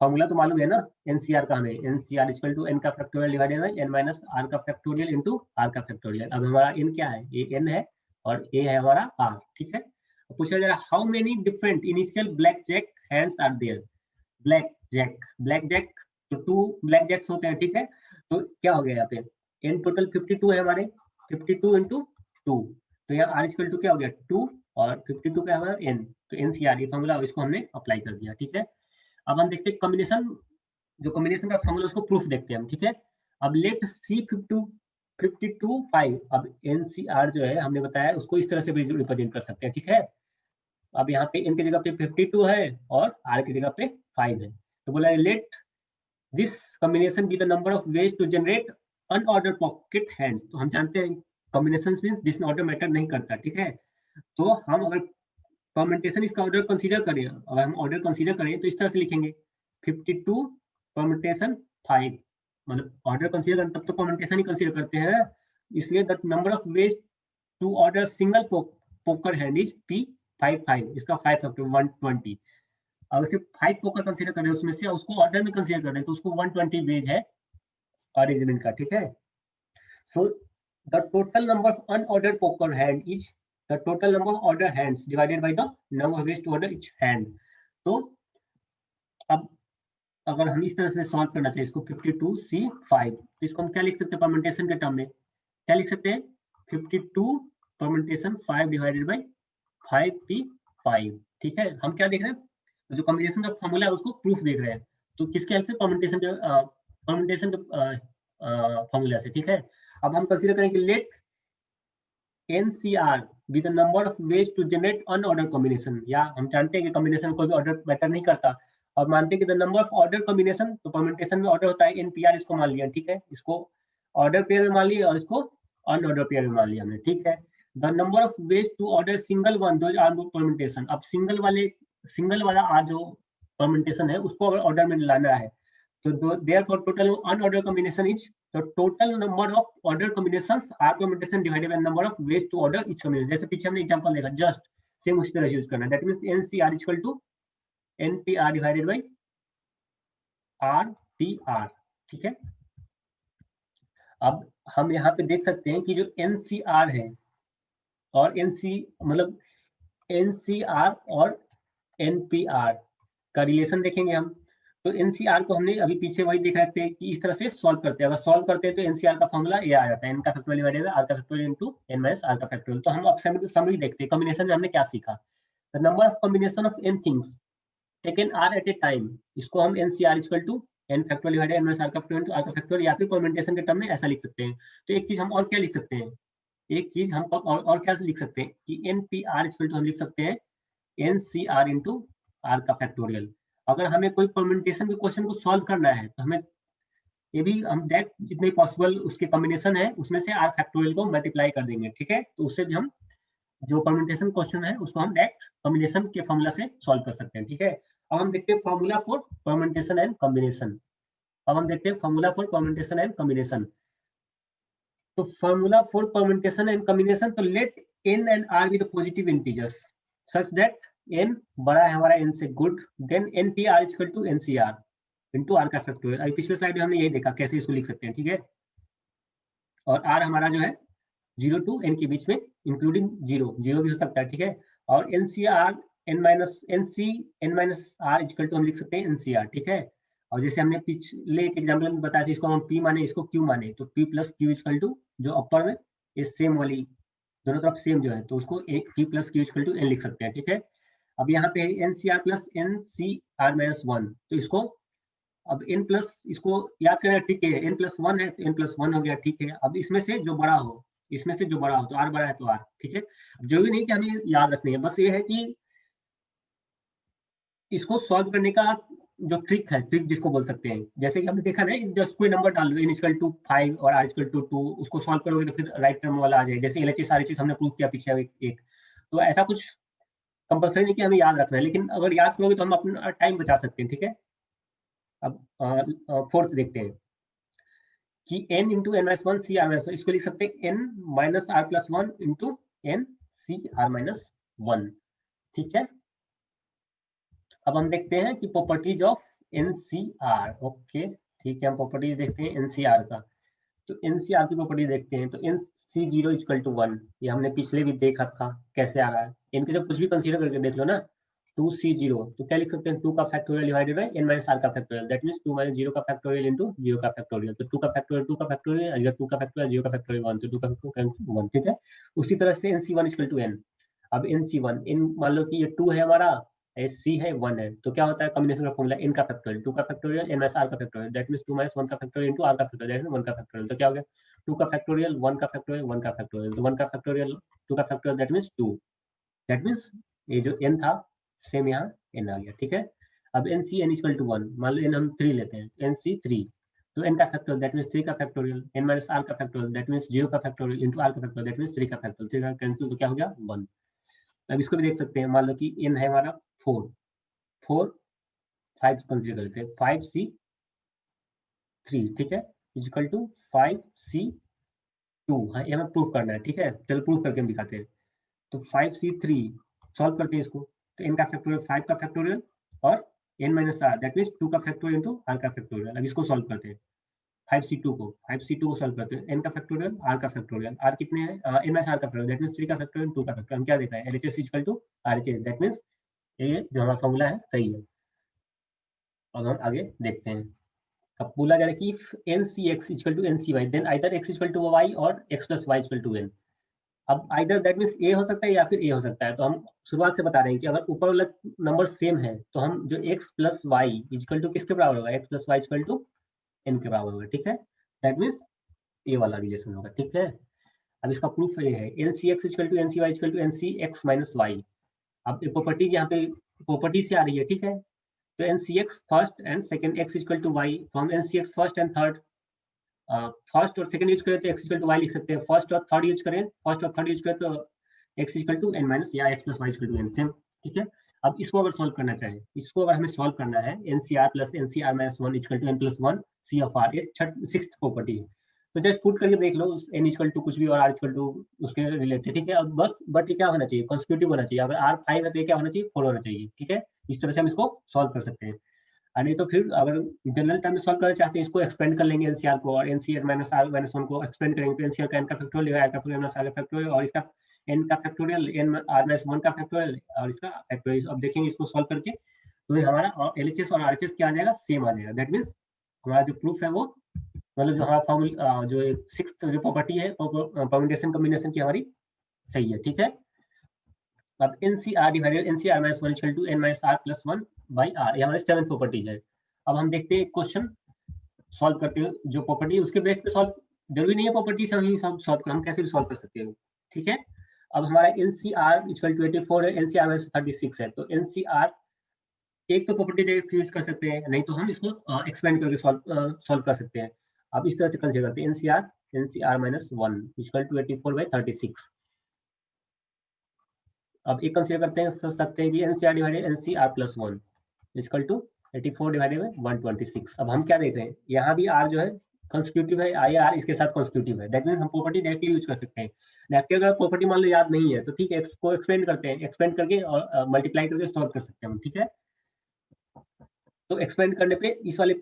फॉर्मूला तो मालूम है ना, NCR का, हमें NCR इक्वल टू n का factorial divided bye n minus R का फैक्टोरियल इनटू R का फैक्टोरियल। अब हमारा n क्या है, ये n है और a है हमारा R, ठीक है। पूछा जा रहा है how many different initial blackjack hands are there. Blackjack तो 2 ब्लैक जैक्स होते हैं, ठीक है। तो क्या हो गया यहाँ पे, n टोटल 52 है हमारे, 52 इंटू 2, तो यहाँ R इक्वल टू क्या हो गया, 2 और 52 का हमारा n, तो NCR ये फॉर्मूला इसको हमने अप्लाई कर दिया, ठीक है। अब हम देखते हैं कॉम्बिनेशन, जो कॉम्बिनेशन का फॉर्मूला उसको प्रूफ देखते हैं हम, ठीक है। अब लेट C52 5, अब NCR जो है हमने बताया उसको इस तरह से रिप्रेजेंट कर सकते हैं, ठीक है। अब यहाँ पे n की जगह पे 52 है और r की जगह पे 5 है, तो बोला let this combination be the number of ways to generate unorder pocket hands. तो हम जानते हैं कॉम्बिनेशन मींस जिसमें ऑर्डर मैटर नहीं करता, ठीक है। तो हम अगर परम्यूटेशन इसका ऑर्डर कंसीडर करें, अगर हम ऑर्डर कंसीडर करें तो इस तरह से लिखेंगे 52 परम्यूटेशन 5, मतलब ऑर्डर कंसीडर करें तब तो परम्यूटेशन ही कंसीडर करते हैं, इसलिए the number of ways to order single poker hand is P55, इसका 5 फैक्टर 120। अगर सिर्फ 5 पोकर कंसीडर करें उसमें से उसको ऑर्डर में कंसीडर करें तो उसको 120 वेज है अरेंजमेंट का, ठीक है। So the total number of unordered poker hand is the total number of order hands divided by the number of ways to order each hand। तो अब अगर हम इस तरह से सॉल्व करना चाहिए इसको 52C5, तो इसको हम क्या लिख सकते हैं परम्यूटेशन के टर्म में, क्या लिख सकते हैं 52 परम्यूटेशन 5 डिवाइडेड बाय 5P5, ठीक है। हम क्या देख रहे हैं, जो कॉम्बिनेशन का फॉर्मूला है उसको प्रूफ देख रहे हैं, तो किसके हेल्प से, परम्यूटेशन के फॉर्मूला से, ठीक है। अब हम कंसीडर करेंगे late NCR be the number of ways to generate unordered combination, या हम जानते हैं कि कॉम्बिनेशन कोई भी ऑर्डर मैटर नहीं करता, और मानते हैं कि the number of order combination, तो परम्यूटेशन में ऑर्डर होता है NPR, इसको मान लिया, ठीक है। इसको ऑर्डर पेयर में मान लिया और इसको अनऑर्डर पेयर में मान लिया हमने, ठीक है। The number of ways to order single one, दो आर परम्यूटेशन, अब सिंगल वाला आर जो परम्यूटेशन है उसको अगर ऑर्डर में लाना है तो therefore total unordered combination is the total number of order combinations are permutation divided by number of ways to order each combination। जैसे पीछे हमने एग्जांपल देखा, जस्ट सेम उसी तरह यूज करना है, that means NCR equal to NPR divided by RPR, ठीक है। अब हम यहाँ पे देख सकते हैं कि जो NCR है और मतलब NCR और NPR का रिलेशन देखेंगे हम, तो NCR को हमने अभी पीछे वही देख रहे थे कि इस तरह से सॉल्व करते हैं, अगर सॉल्व करते हैं तो NCR का फॉर्मूला ये आ जाता है, n का फैक्टोरियल डिवाइडेड बाय r का factorial into n minus r का फैक्टोरियल। तो हम अब समरी देखते हैं, कॉम्बिनेशन में हमने क्या सीखा, the number of combination of n things taken r at a time, इसको हम NCR equal to n factorial divided n minus r का फैक्टोरियल r का फैक्टोरियल, या फिर परम्यूटेशन के टर्म में ऐसा लिख सकते हैं। तो एक चीज हम और क्या लिख सकते हैं, एक चीज हम और क्या लिख सकते हैं कि NPR इक्वल टू हम लिख सकते हैं NCR इनटू r का फैक्टोरियल। अगर हमें कोई परम्यूटेशन के क्वेश्चन को सॉल्व करना है तो हमें ये भी हम डायरेक्ट जितने पॉसिबल उसके कॉम्बिनेशन है उसमें से r फैक्टोरियल को मल्टीप्लाई कर देंगे, ठीक है। तो उससे भी हम जो परम्यूटेशन क्वेश्चन है उसको हम डायरेक्ट कॉम्बिनेशन के फॉर्मूला से सॉल्व कर सकते हैं, ठीक है। अब हम देखते हैं formula for permutation and combination. अब हम देखते हैं formula for permutation and combination. तो formula for permutation and combination, तो let n and r be the positive integers such that n बड़ा है हमारा n से गुड, then NPR equal to NCR into r का फैक्टोरियल। अभी पिछले स्लाइड में हमने यही देखा कैसे इसको लिख सकते हैं, ठीक है। और r हमारा जो है 0 टू n के बीच में इंक्लूडिंग 0 भी हो सकता है, ठीक है। और NCR n minus r equal to हम लिख सकते हैं NCR, ठीक है। और जैसे हमने पिछले एक एग्जाम्पल में बताया था, इसको हम P माने इसको Q माने, तो P plus Q equal to जो अपर में ये सेम वाली दोनों तरफ सेम जो है तो उसको एक P plus Q equal to n लिख सकते हैं, ठीक है। अब यहाँ पे NCR प्लस NCR माइनस 1, तो इसको अब n प्लस, इसको याद करना, ठीक है। n प्लस 1 है तो n प्लस 1 हो गया, ठीक है। अब इसमें से जो बड़ा हो, इसमें से जो बड़ा हो, तो r बड़ा है तो r, ठीक है। जरूरी नहीं कि हमें याद रखनी है, बस ये है कि इसको सॉल्व करने का जो ट्रिक है, ट्रिक जिसको बोल सकते हैं, जैसे कि हमने देखा ना, जस्ट कोई नंबर डाल लो n इक्वल टू 5 और r इक्वल टू 2, उसको सॉल्व करोगे तो फिर राइट टर्म वाला आ जाए, जैसे LHS RHS हमने प्रूव किया पीछे एक। तो ऐसा कुछ कंपल्सरी नहीं कि हमें याद रखना है, लेकिन अगर याद करोगे तो हम अपना टाइम बचा सकते हैं, ठीक है। अब फोर्थ देखते हैं कि n into n minus 1 C r minus, इसको लिख सकते हैं n minus r plus 1 into n C r minus 1, ठीक है। अब हम देखते हैं कि प्रॉपर्टीज ऑफ NCR, ओके, ठीक है। हम प्रॉपर्टीज देखते हैं NCR का, तो NCR की प्रॉपर्टी देखते हैं, तो NC0 इक्वल टू 1, ये हमने पिछले भी देखा था कैसे आ रहा है, इनके जब कुछ भी कंसीडर करके देख लो ना, 2C0, तो क्या लिख सकते हैं 2 का factorial divided bye n minus r का फैक्टोरियल, दैट मींस 2 माइनस 0 का फैक्टोरियल इनटू 0 का फैक्टोरियल, तो 2 का फैक्टोरियल 2 का फैक्टोरियल, अगर 2 का फैक्टोरियल 0 का फैक्टोरियल 1, तो 2 का फैक्टोरियल 1, ठीक है। उसी तरह से NC1 इक्वल टू n, अब NC1 इन मान लो कि ये 2 है हमारा, C है 1 है, तो क्या होता है कॉम्बिनेशन का फॉर्मूला n का फैक्टोरियल 2 का फैक्टोरियल n माइनस r का फैक्टोरियल, दैट मींस 2 माइनस 1 का फैक्टोरियल इनटू r का फैक्टोरियल, दैट मींस 1 का फैक्टोरियल। तो क्या हो गया 2 का फैक्टोरियल 1 का फैक्टोरियल 1 का फैक्टोरियल, तो 1 का फैक्टोरियल 2 का फैक्टोरियल दैट मींस 2, दैट मींस ये जो n था सेम यहाँ n आ गया, ठीक है। अब NC n इक्वल टू 1, मान लो n हम 3 लेते हैं, NC 3, तो n का फैक्टोरियल दैट मींस 3 का फैक्टोरियल, n माइनस r का फैक्टोरियल दैट मींस 0 का फैक्टोरियल इनटू r का फैक्टोरियल दैट मींस 3 का फैक्टोरियल, 3 का कैंसिल तो क्या हो गया 1। अब इसको भी देख सकते हैं, मान लो कि n है हमारा 4, 5 कंसीडर करते हैं, 5C3, ठीक है, इक्वल टू 5C2, हाँ ये हमें प्रूफ करना है, ठीक है, चलो प्रूफ करके हम दिखाते हैं। तो 5C3 सॉल्व करते हैं इसको, तो n का फैक्टोरियल 5 का फैक्टोरियल और n minus r that means 2 का फैक्टोरियल इनटू r का फैक्टोरियल। अब इसको सॉल्व करते हैं, 5C2 को सॉल्व करते हैं, n का फैक्टोरियल r का फैक्टोरियल, r कितने हैं n माइनस r का फैक्टोरियल दैट मींस 3 का फैक्टोरियल 2 का फैक्टोरियल। हम क्या देख रहे हैं LHS इक्वल टू RHS, दैट मींस ये जो हमारा फॉर्मूला है सही है। अब हम आगे देखते हैं, अब बोला जा रहा है कि if NCx equal to NCy then either x equal to y और x plus y equal to n। अब आइदर दैट मींस a हो सकता है या फिर a हो सकता है, तो हम शुरुआत से बता रहे हैं कि अगर ऊपर वाला नंबर सेम है तो हम जो x plus y equal to किसके बराबर होगा, x plus y equal to n के बराबर होगा, ठीक है, दैट मींस a वाला रिलेशन होगा, ठीक है। अब इसका प्रूफ ये है NCx equal to NCy equal to NCx minus y. अब ये प्रॉपर्टीज यहाँ पे प्रॉपर्टी से आ रही है, ठीक है, तो NCx first and second x equal to y from NCx first and third, first और सेकंड यूज करें तो x इक्वल टू y लिख सकते हैं, फर्स्ट और थर्ड यूज करें तो x equal to n minus या x plus y equal to n, same, ठीक है। अब इसको अगर सॉल्व करना चाहें, इसको अगर हमें सॉल्व करना है NCr plus NCr minus 1 equal to n plus 1 C of r, ये सिक्स्थ प्रॉपर्टी है, तो जस्ट पुट करके देख लो n इक्वल टू कुछ भी और r इक्वल टू उसके रिलेटेड, ठीक है। अब बस बट ये क्या होना चाहिए कंसेक्यूटिव होना चाहिए, अगर r 5 है तो ये क्या होना चाहिए 4 होना चाहिए, ठीक है। इस तरह से हम इसको सॉल्व कर सकते हैं, और नहीं तो फिर अगर जनरल टर्म में सॉल्व करना चाहते हैं इसको एक्सपेंड कर लेंगे NCR को, और NCR माइनस r माइनस 1 को एक्सपेंड करेंगे तो NCR का n का फैक्टोरियल r का फैक्टोरियल और इसका n का फैक्टोरियल n r माइनस 1 का फैक्टोरियल और इसका फैक्टोरियल। अब देखेंगे इसको सॉल्व करके तो ये हमारा LHS और RHS क्या आ जाएगा सेम आ जाएगा, दैट मींस हमारा जो प्रूफ है वो मतलब जो हमारा फॉर्मूला जो सिक्स्थ जो प्रॉपर्टी है परम्यूटेशन कॉम्बिनेशन की हमारी सही है, ठीक है। अब NCR divided NCR minus 1 equal to n minus r plus 1 by r, ये हमारी सेवेंथ प्रॉपर्टीज है। अब हम देखते हैं क्वेश्चन सॉल्व करते हैं, जो प्रॉपर्टी है उसके बेस पे सॉल्व, जरूरी नहीं है प्रॉपर्टी से ही सॉल्व कर, हम कैसे भी सॉल्व कर सकते हैं, ठीक है। अब हमारा NCR इक्वल टू 84 है, NCR माइनस 36 है, तो NCR एक तो प्रॉपर्टी डायरेक्ट यूज कर सकते हैं, नहीं तो हम इसको एक्सपेंड करके सॉल्व कर सकते हैं। अब इस तरह से कंसीडर करते हैं NCR minus 1 equal to 84 by 36। अब एक कंसीडर करते हैं सकते हैं कि NCR divided NCR plus 1 equal to 84 divided by 126। अब हम क्या देख रहे हैं यहाँ भी r जो है कंस्टिट्यूटिव है, आई आर इसके साथ कंस्टिट्यूटिव है, दैट मींस हम प्रॉपर्टी डायरेक्टली यूज कर सकते हैं। डायरेक्टली अगर प्रॉपर्टी मान लो याद नहीं है तो ठीक है इसको एक्सपेंड करते हैं, एक्सपेंड करके और मल्टीप्लाई करके सॉल्व कर सकते हैं हम, ठीक है। तो एक्सपेंड करने पे इस वाले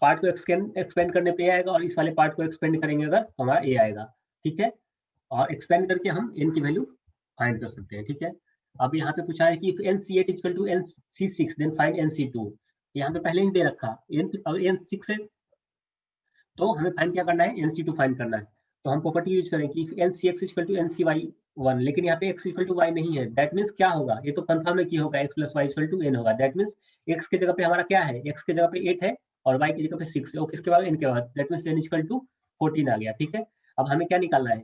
पार्ट को एक्सपेंड करने पे आएगा और इस वाले पार्ट को एक्सपेंड करेंगे अगर तो हमारा ए आएगा, ठीक है। और एक्सपेंड करके हम n की वैल्यू फाइंड कर सकते हैं, ठीक है। अब यहाँ पे पूछा है कि NC8 equal to NC6 then find NC2, यहाँ पे पहले ही दे रखा अगर N6 है तो हमें फाइंड क्या करना है NC2 फाइंड करना है, तो हम प्रॉपर्टी यूज करें कि NCx इक्वल टू NCy1, लेकिन यहाँ पे x इक्वल टू y नहीं है, दैट मीन्स क्या होगा ये तो कंफर्म है कि होगा x plus y equal to n होगा, दैट मीन्स x की जगह पे हमारा क्या है, x की जगह पे 8 है और y की जगह पे 6 है, और किसके बाद n के बाद, that means n equal to 14 आ गया, ठीक है। अब हमें क्या निकालना है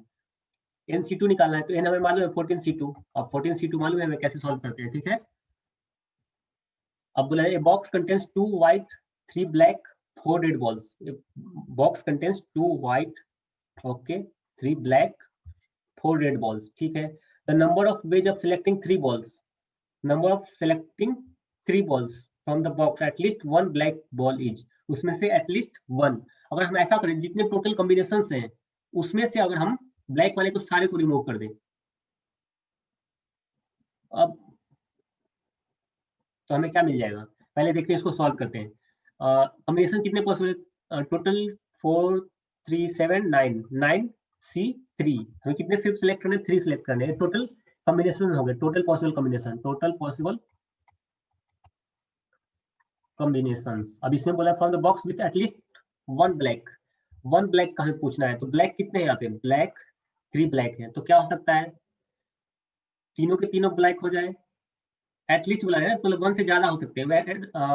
NC2 निकालना है, तो n हमें मालूम है 14C2, अब 14C2 मालूम है हमें कैसे सॉल्व करते हैं, ठीक है। अब बोला है box contains 2 white 3 black 4 red balls, box contains 2 white okay 3 black 4 red balls, ठीक है। The number of ways of selecting 3 balls, number of selecting 3 balls from the box at least 1 black ball is, उसमें से at least 1, अगर हम ऐसा करें जितने total combination हैं उसमें से अगर हम ब्लैक वाले को सारे को रिमूव कर दें, अब तो हमें क्या मिल जाएगा, पहले देखते हैं इसको सॉल्व करते हैं। कॉम्बिनेशन कितने पॉसिबल है टोटल 4 3 7 9 9C3, हमें कितने सिर्फ सिलेक्ट करने 3 सिलेक्ट करने हैं, टोटल कॉम्बिनेशन हो गए, total possible combination, total possible combinations. अब इसमें बोला from the box with at least 1 black, 1 black का हमें पूछना है, तो ब्लैक कितने हैं यहाँ पे, ब्लैक 3 ब्लैक है, तो क्या हो सकता है तीनों के तीनों ब्लैक हो जाए, एटलीस्ट बोला है, मतलब 1 से ज्यादा हो सकते हैं,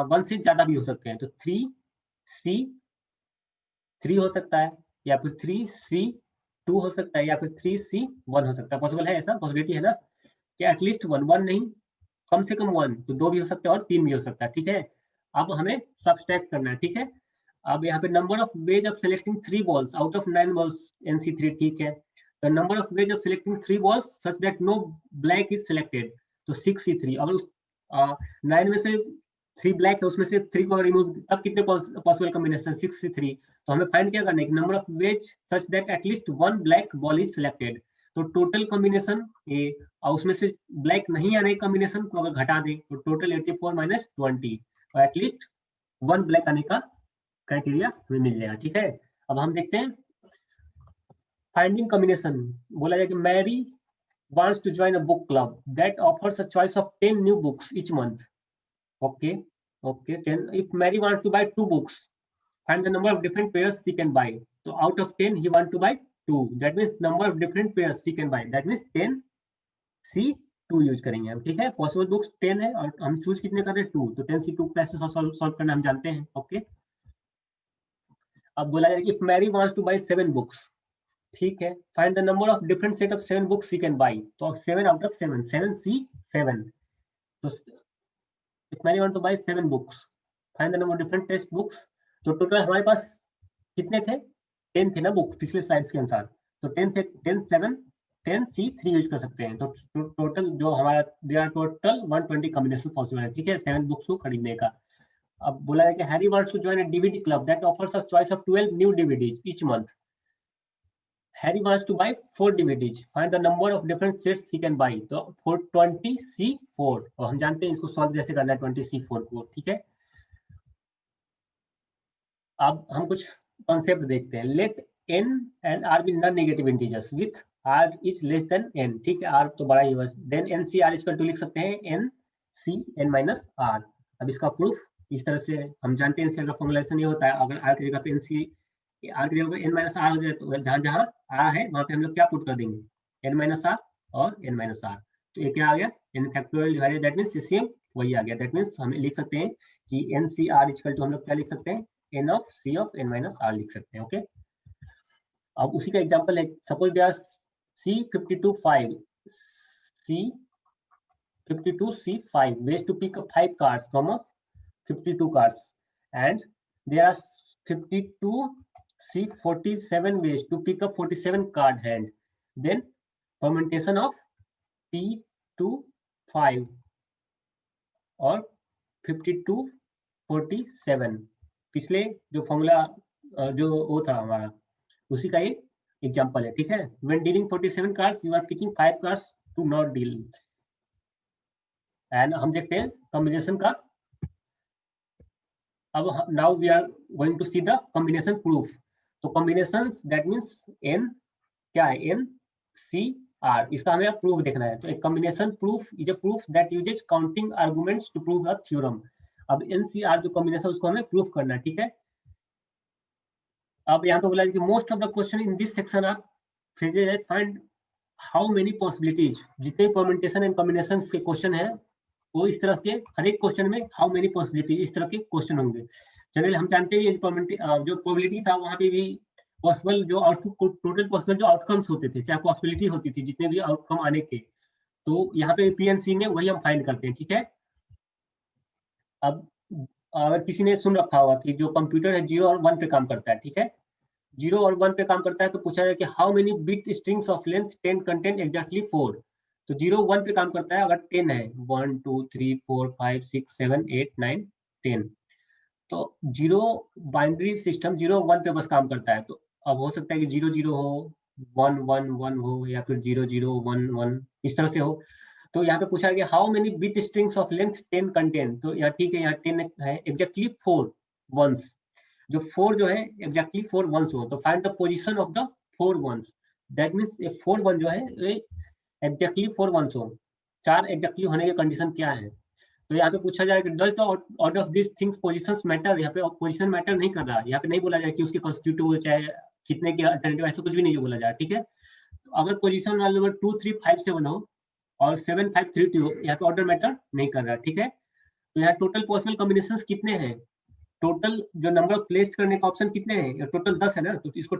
1 से ज्यादा भी हो सकते हैं, तो 3C3 हो सकता है, या फिर 3C2 हो सकता है, या फिर 3C1 हो सकता है। पॉसिबल है, ऐसा पॉसिबिलिटी है ना कि एटलीस्ट वन नहीं, कम से कम 1, तो 2 भी हो सकते हैं और 3 भी हो सकता है, ठीक है। अब हमें सब्सट्रैक्ट करना है, ठीक है। अब यहाँ पे number of ways of selecting 3 balls out of 9 balls NC3, ठीक है। The number of ways of selecting 3 balls such that no black is selected, तो 6C3। अगर उस 9 में से 3 ब्लैक है, उसमें से 3 को रिमूव, तब कितने पॉसिबल कॉम्बिनेशन, 6C3। तो हमें फाइंड क्या करना है, number of veg such that at least 1 black ball is selected. तो टोटल कॉम्बिनेशन ए, और उसमें से ब्लैक नहीं आने कॉम्बिनेशन को अगर घटा दें तो टोटल 84 माइनस 20, और एटलीस्ट 1 ब्लैक आने का क्राइटेरिया हमें मिल जाएगा, ठीक है। अब हम देखते हैं फाइंडिंग कॉम्बिनेशन। बोला जाए कि Mary wants to join a book club that offers a choice of 10 new books each month. Okay, okay, 10. If Mary wants to buy 2 books, find the number of different pairs she can buy. So out of 10, he wants to buy 2. That means number of different pairs she can buy. That means 10C2 use करेंगे हम, ठीक है। Possible books 10 है और हम choose कितने कर रहे हैं, 2, तो 10C2 कैसे सॉल्व करना हम जानते हैं, ओके। अब बोला जाए कि Mary wants to buy 7 books, ठीक है। Find the number of different set of 7 books she can buy, तो 7 आउट ऑफ 7, 7C7। तो if Mary want to buy 7 books, find the number of different text books. तो total हमारे पास कितने थे, 10 थे ना बुक पिछले स्लाइड्स के अनुसार, तो 10 थे, 10 7 10C3 यूज कर सकते हैं। तो टोटल जो हमारा देयर टोटल 120 कॉम्बिनेशन पॉसिबल है, ठीक है, 7 बुक्स को खरीदने का। अब बोला है कि Harry wants to join a DVD club that offers a choice of 12 new DVDs each month. Harry wants to buy 4 DVDs, find the number of different sets he can buy, तो 20C4, और हम जानते हैं इसको solve कैसे करना है 20C4 को, ठीक है। अब हम कुछ कॉन्सेप्ट देखते हैं। Let n and r be non negative integers with r is less than n, ठीक है, r तो बड़ा ही होगा, देन NCR इक्वल टू लिख सकते हैं NCn माइनस r। अब इसका प्रूफ इस तरह से, हम जानते हैं NCR का फॉर्मुलेशन ये होता है, अगर r की जगह पे r की जगह पे n माइनस r हो जाए, तो जहां जहां r है वहां पे हम लोग क्या पुट कर देंगे, n माइनस r और n माइनस r। तो ये क्या आ गया, n factorial divided, that means same वही आ गया। दैट मींस हम लिख सकते हैं कि NCR इक्वल टू हम लोग क्या लिख सकते हैं, n of c of n minus r लिख सकते हैं, ओके। अब उसी का एग्जांपल है, suppose there are C52 ways to pick up 5 cards from a 52 cards, and there are 52C47 ways to pick up 47 card hand. Then permutation of P25 और 5247, पिछले जो फॉर्मूला जो वो था हमारा, उसी का एक एग्जांपल है, ठीक है। When dealing 47 cards you are picking 5 cards to not deal. And हम देखते हैं कॉम्बिनेशन का। अब now we are going to see the combination proof. तो कॉम्बिनेशन दैट मींस n क्या है, NCR, इसका हमें प्रूफ देखना है। तो एक combination proof is a proof that uses counting arguments to prove a theorem. अब NCR जो कॉम्बिनेशन उसको हमें प्रूफ करना है, ठीक है। अब यहाँ पे बोला कि most of the question in this section are phrases that find how many possibilities. जितने परम्यूटेशन एंड कॉम्बिनेशंस के क्वेश्चन है वो इस तरह के, हर एक क्वेश्चन में हाउ मेनी पॉसिबिलिटीज इस तरह के क्वेश्चन होंगे। जनरली हम जानते हैं जो प्रोबेबिलिटी था वहां पे भी पॉसिबल जो आउटपुट, टोटल पॉसिबल जो आउटकम्स होते थे, चाहे पॉसिबिलिटी होती थी जितने भी आउटकम आने के, तो यहाँ पे PNC में वही हम फाइंड करते हैं, ठीक है। अब अगर किसी ने सुन रखा होगा कि जो कंप्यूटर है 0 और 1 पे काम करता है, ठीक है, 0 और 1 पे काम करता है, तो पूछा जाए कि how many bit strings of length 10 content exactly 4। तो 0 1 पे काम करता है अगर 10 है, 1 2 3 4 5 6 7 8 9 10। तो 0 बाइनरी सिस्टम 0 1 पे बस काम करता है। तो अब हो सकता है कि 0 0 हो, 1 1 1 हो, या फिर 0 0 1 1 इस तरह से हो। तो यहाँ पे पूछा है कि how many bit strings of length 10 content, तो यहाँ ठीक है, यहाँ 10 है, एग्जैक्टली 4 वंस, जो 4 जो है एग्जैक्टली 4 वंस हो। तो find the position of the 4 ones, that means 4 one जो है एग्जैक्टली 4 वंस हो। 4 एग्जैक्टली होने की कंडीशन क्या है। तो यहाँ पे पूछा जाए कि does the order of this things positions matter. यहाँ पे पोजीशन मैटर नहीं कर रहा, यहाँ पे नहीं बोला जाए कि उसके कॉन्स्टिट्यूटिव चाहे कितने के अल्टरनेटिव, ऐसा कुछ भी नहीं बोला जाए, ठीक है। तो अगर पोजीशन वाला नंबर 2 3 5 7 हो और 7532 यहाँ पे ऑर्डर मैटर नहीं कर रहा, ठीक है। तो यहाँ टोटल पॉसिबल कॉम्बिनेशंस कितने हैं, टोटल जो नंबर ऑफ प्लेस करने का ऑप्शन कितने हैं, टोटल 10 है ना, तो इसको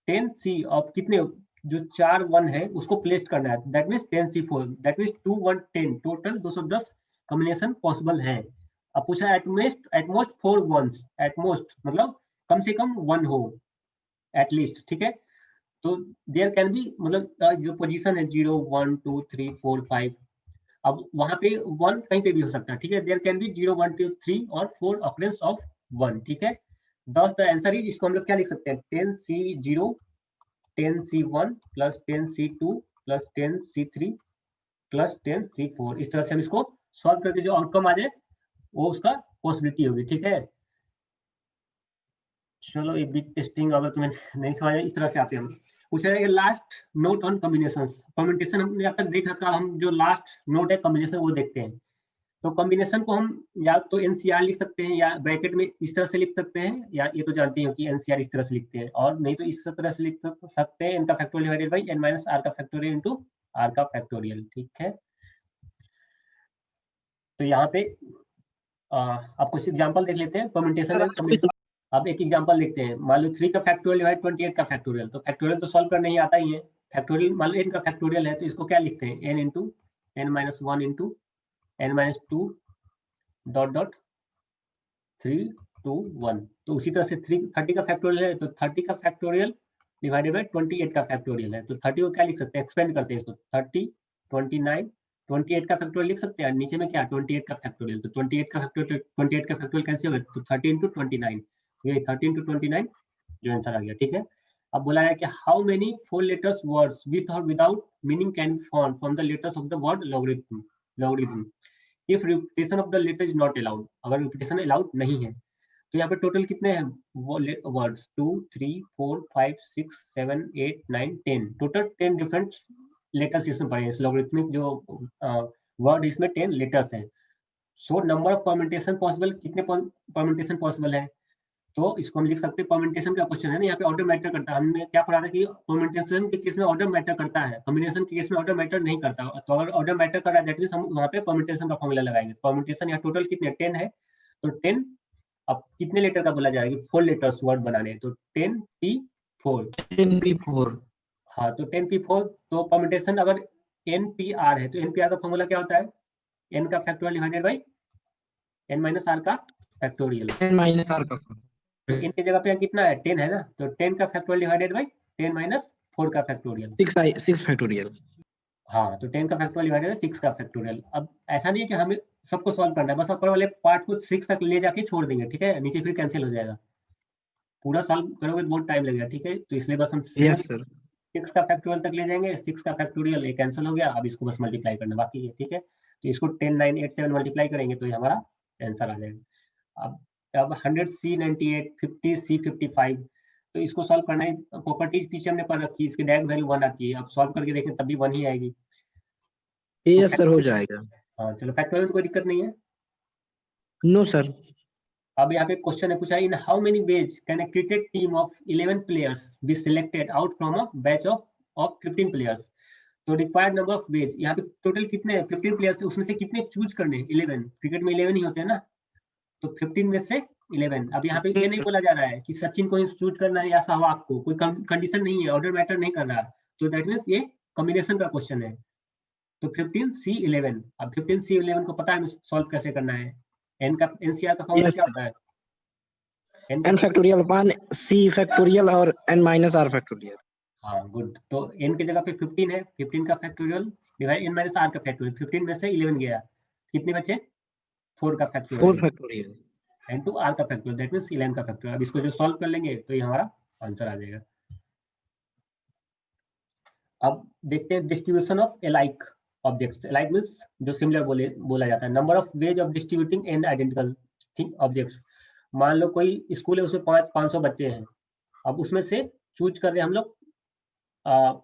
10 सी ऑफ कितने, जो 4 1 है उसको प्लेस करना है, that means 10 C4, that means 2 1 10, total 210 combination possible है। अब पूछा at most 4 1s, at most मतलब कम से कम 1 हो एटलीस्ट, ठीक है। तो देयर कैन बी मतलब जो पोजीशन है 0 1 2 3 4 5, अब वहां पे 1 कहीं पे भी हो सकता है, ठीक है। देयर कैन बी 0 1 2 3 और 4 ऑकरेंस ऑफ 1, ठीक है। दस द आंसर इज, इसको हम लोग क्या लिख सकते हैं, 10C0 10C1 plus 10C2 plus 10C3 plus 10C4, इस तरह से हम इसको सॉल्व करके जो आउटकम आ जाए वो उसका पॉसिबिलिटी होगी, ठीक है। चलो ये बिट टेस्टिंग अगर तुम्हें नहीं समझ आए, इस तरह से आते हैं हम। पूछा जाएगा last note on combinations, combination हमने अब तक देख रखा, हम जो लास्ट नोट है कॉम्बिनेशन वो देखते हैं। तो कॉम्बिनेशन को हम या तो एनसीआर लिख सकते हैं, या ब्रैकेट में इस तरह से लिख सकते हैं, या ये तो जानते हो कि एनसीआर इस तरह से लिखते हैं, और नहीं तो इस तरह से लिख सकते हैं, एन का factorial divided by N minus are का फैक्टोरियल इनटू आर का फैक्टोरियल, ठीक है। तो यहाँ पे आप कुछ एग्जांपल देख लेते हैं परम्यूटेशन एंड कॉम्बिनेशन। अब एक एग्जांपल देखते हैं, मान लो 3 का फैक्टोरियल डिवाइड 28 का फैक्टोरियल, तो फैक्टोरियल तो सॉल्व करने ही आता ही है। फैक्टोरियल मान लो n का फैक्टोरियल है, तो इसको क्या लिखते हैं, n into n minus 1 into n minus 2 dot dot 3 2 1। तो उसी तरह से 30 का फैक्टोरियल है, तो 30 का फैक्टोरियल डिवाइडेड बाई 28 का फैक्टोरियल है, तो 30 को क्या लिख सकते हैं, एक्सपेंड करते हैं इसको, 30 29 28 का फैक्टोरियल लिख सकते हैं, नीचे में क्या 28 का फैक्टोरियल, तो 28 का फैक्टोरियल कैसे होगा, तो 30 इंटू 29, ये 30 इंटू 29 जो आंसर आ गया, ठीक है। अब बोला है कि how many 4 letters words with और without meaning can be found from the letters of the word logarithm if repetition of the letter is not allowed, अगर रिपीटेशन अलाउड नहीं है। तो यहाँ पे टोटल कितने हैं वर्ड्स, 2 3 4 5 6 7 8 9 10, टोटल 10 डिफरेंट लेटर्स इसमें पड़े हैं, इस लॉगरिथमिक जो वर्ड इसमें 10 लेटर्स हैं। So number of permutation possible, कितने परम्यूटेशन पॉसिबल है, तो इसको हम लिख सकते हैं, परम्यूटेशन का क्वेश्चन है ना, यहाँ पे ऑर्डर मैटर करता है, हमने क्या पढ़ा था कि परम्यूटेशन के केस में ऑर्डर मैटर करता है, कॉम्बिनेशन के केस में ऑर्डर मैटर नहीं करता। तो अगर ऑर्डर मैटर कर रहा है दैट मींस हम वहाँ पे परम्यूटेशन का फॉर्मूला लगाएंगे। परम्यूटेशन यहाँ टोटल कितने 10 है, तो 10 अब कितने लेटर का बोला जाएगा, 4 लेटर्स वर्ड बनाने हैं, तो 10p4 हाँ, तो 10p4, तो परम्यूटेशन अगर npr है, तो npr का फॉर्मूला क्या होता है, n का factorial divided by n minus r का फैक्टोरियल, n माइनस r का, तो n की जगह पे कितना है 10 है ना, तो 10 का फैक्टोरियल डिवाइडेड बाई 10 माइनस 4 का फैक्टोरियल, 6 फैक्टोरियल। हाँ, तो 10 का फैक्टोरियल डिवाइडेड बाई 6 का फैक्टोरियल। अब ऐसा नहीं है कि हमें सबको सॉल्व करना है, बस ऊपर वाले पार्ट को 6 तक ले जाके छोड़ देंगे, ठीक है, नीचे फिर कैंसिल हो जाएगा, पूरा सॉल्व करोगे तो बहुत टाइम लगेगा, ठीक है। तो इसलिए बस हम यस सर, 6 का फैक्टोरियल तक ले जाएंगे, 6 का फैक्टोरियल ये कैंसिल हो गया, अब इसको बस मल्टीप्लाई करना बाकी है, ठीक है। तो इसको 10 9 8 7 मल्टीप्लाई करेंगे तो ये हमारा आंसर आ जाएगा। अब 100C98 50C55, तो इसको सॉल्व करना है, प्रॉपर्टीज पीछे हमने पढ़ रखी है, इसकी डायरेक्ट वैल्यू 1 आती है, अब सॉल्व करके देखें तब भी 1 ही आएगी। यस सर हो जाएगा। हाँ चलो, फैक्टोरियल तो कोई दिक्कत नहीं है। No sir. अब यहाँ पे क्वेश्चन है, पूछा in how many ways can a cricket team of 11 players be selected out from a batch of 15 players, तो रिक्वायर्ड नंबर ऑफ वेज, यहाँ पे टोटल कितने 15 प्लेयर्स, उसमें से कितने चूज करने, 11, क्रिकेट में 11 ही होते हैं ना, तो 15 में से 11। अब यहाँ पे ये नहीं बोला जा रहा है कि सचिन को ही चूज करना है या सहवाग को, कोई कंडीशन नहीं है, ऑर्डर मैटर नहीं कर रहा, तो दैट मीन्स ये कॉम्बिनेशन का क्वेश्चन है। तो 15C11, अब 15C11 को पता है सॉल्व कैसे करना है, एन का एनसीआर का फॉर्मूला क्या होता है, n factorial upon c factorial और n माइनस r फैक्टोरियल। हाँ गुड, तो n की जगह पे 15 है, 15 का factorial divide n minus r का फैक्टोरियल, 15 में से 11 गया, कितने बचे 4 का फैक्टोरियल 4 फैक्टोरियल इनटू r का फैक्टोरियल, दैट मींस 11 का फैक्टोरियल। अब इसको जो सॉल्व कर लेंगे तो ये हमारा आंसर आ जाएगा। अब देखते हैं distribution of iliac objects, iliac means जो सिमिलर बोला जाता है, number of ways of distributing and identical thing objects. मान लो कोई स्कूल है, उसमें 500 बच्चे हैं, अब उसमें से चूज कर रहे हैं हम लोग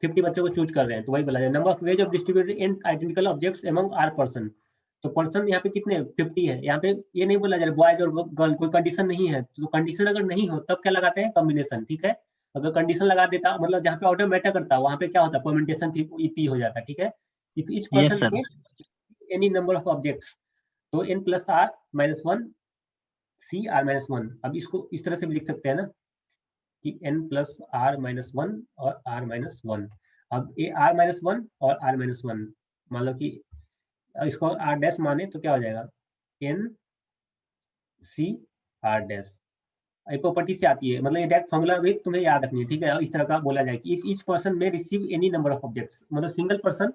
50 बच्चों को चूज कर रहे हैं, तो वही बोला जाए number of ways of distributed in identical objects among r person, तो पर्सन यहाँ पे कितने 50 है, यहाँ पे ये नहीं बोला जा रहा बॉयज और गर्ल, कोई कंडीशन नहीं है, तो कंडीशन अगर नहीं हो तब क्या लगाते हैं कॉम्बिनेशन, ठीक है। अगर कंडीशन लगा देता मतलब जहाँ पे ऑर्डर मैटर करता है वहाँ पे क्या होता है परम्यूटेशन ईपी हो जाता है, ठीक है। If each Yes, person sir. Any number of objects, तो n plus r minus one C r minus one. अब इसको इस तरह से भी लिख सकते हैं ना कि n plus r minus one और आर माइनस वन। अब ये आर माइनस वन और आर माइनस वन, मान लो कि इसको आर डैश माने तो क्या हो जाएगा, n सी आर डैश। ये प्रॉपर्टी से आती है, मतलब ये डायरेक्ट फॉर्मूला भी तुम्हें याद रखनी है, ठीक है। इस तरह का बोला जाए कि इफ ईच पर्सन में receive any number of objects, मतलब सिंगल पर्सन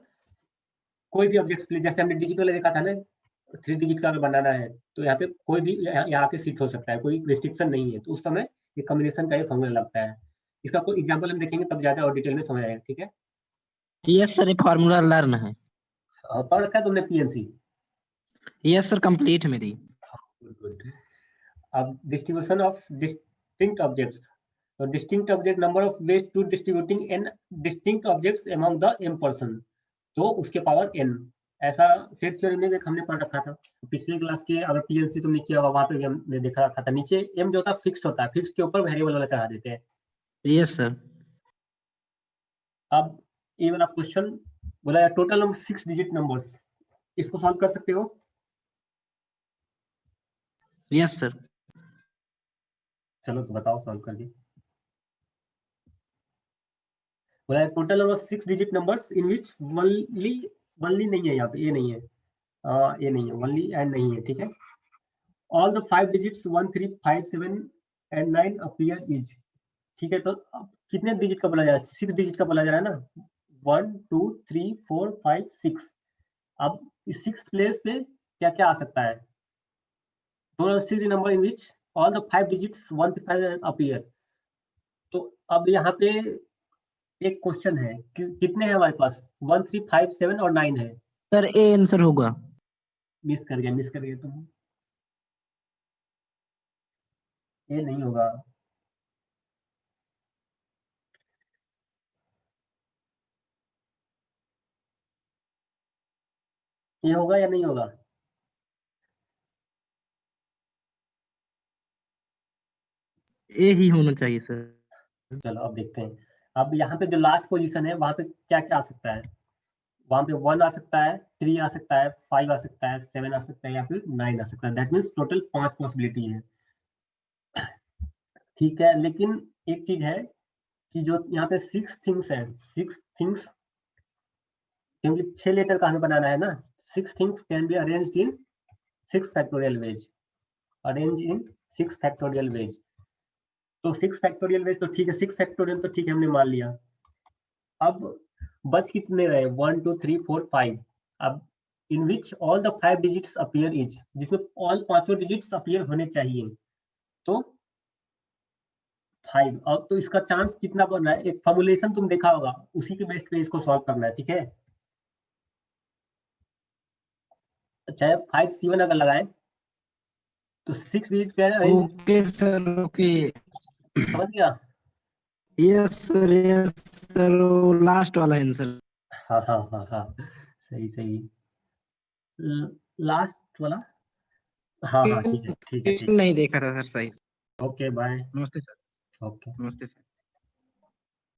कोई भी ऑब्जेक्ट्स ले, जैसे हमने डिजिट वाला देखा था ना, 3 डिजिट का अगर बनाना है तो यहाँ पे कोई भी यहाँ पे शिफ्ट हो सकता है, कोई रिस्ट्रिक्शन नहीं है, तो उस समय ये कॉम्बिनेशन का ये फॉर्मूला लगता है। इसका कोई एग्जांपल हम देखेंगे तब ज्यादा और डिटेल में समझ आएगा, ठीक है। Yes, sir. ये फॉर्मूला लर्न है। पढ़ रखा है तुमने पीएनसी? Yes, sir. कंप्लीट मेरी। अब डिस्ट्रीब्यूशन ऑफ डिस्टिंक्ट ऑब्जेक्ट्स, तो distinct object number of ways to distributing n distinct objects among the m person, तो उसके पावर n। ऐसा सेट थ्योरी में हमने पढ़ रखा था पिछले क्लास के, अगर पीएलसी तुमने किया होगा वहां पे भी हमने देखा रखा था। नीचे m जो था फिक्स्ड होता है, फिक्स के ऊपर वेरिएबल वाला चढ़ा देते हैं। Yes, sir. अब ये वाला क्वेश्चन बोला है टोटल नंबर 6 डिजिट नंबर्स, इसको सॉल्व कर सकते हो? Yes, sir. चलो तो बताओ सॉल्व करके। बोला है total number 6 digit numbers in which only नहीं है, यहाँ पे ये नहीं है, ये नहीं है, वनली एंड नहीं है, ठीक है। All the 5 digits 1 3 5 7 and 9 appear is, ठीक है। तो अब कितने डिजिट का बोला जा रहा है, 6 डिजिट का बोला जा रहा है ना, 1 2 3 4 5 6। अब इस 6 प्लेस पे क्या क्या आ सकता है, total 6 number in which all the 5 digits 1 to 5 appear. तो अब यहाँ पे एक क्वेश्चन है कि कितने हैं हमारे पास, 1 3 5 7 और 9 है। सर ए आंसर होगा। मिस कर गए तुम, ये नहीं होगा। ये होगा या नहीं होगा? ए ही होना चाहिए सर। चलो अब देखते हैं। अब यहाँ पे जो लास्ट पोजीशन है वहां पे क्या क्या आ सकता है, वहां पे 1 आ सकता है, 3 आ सकता है, 5 आ सकता है, 7 आ सकता है या फिर 9 आ सकता है। दैट मीन्स टोटल 5 पॉसिबिलिटी है, ठीक है। लेकिन एक चीज है कि जो यहाँ पे 6 थिंग्स है, 6 थिंग्स, क्योंकि 6 लेटर का हमें बनाना है ना, 6 things can be arranged in 6 factorial veg, arrange in 6 factorial veg. तो 6 फैक्टोरियल वेज तो ठीक है, 6 फैक्टोरियल तो ठीक है, हमने मान लिया। अब बच कितने रहे, 1 2 3 4 5। अब in which all the 5 digits appear is, जिसमें ऑल पांचों डिजिट्स अपीयर होने चाहिए, तो 5। अब तो इसका चांस कितना बन रहा है, एक फॉर्मुलेशन तुम देखा होगा, उसी के बेस पे इसको सॉल्व करना है, ठीक है। चाहे 5 C1 अगर लगाए तो 6 डिजिट का अरेंज, ओके सर ओके। समझ गया? यस सर वो लास्ट वाला आंसर। हाँ हाँ हाँ हाँ, सही सही, लास्ट वाला। हाँ हाँ ठीक है ठीक है ठीक नहीं देखा था सर सही। है, ओके बाय। नमस्ते सर। ओके। नमस्ते सर।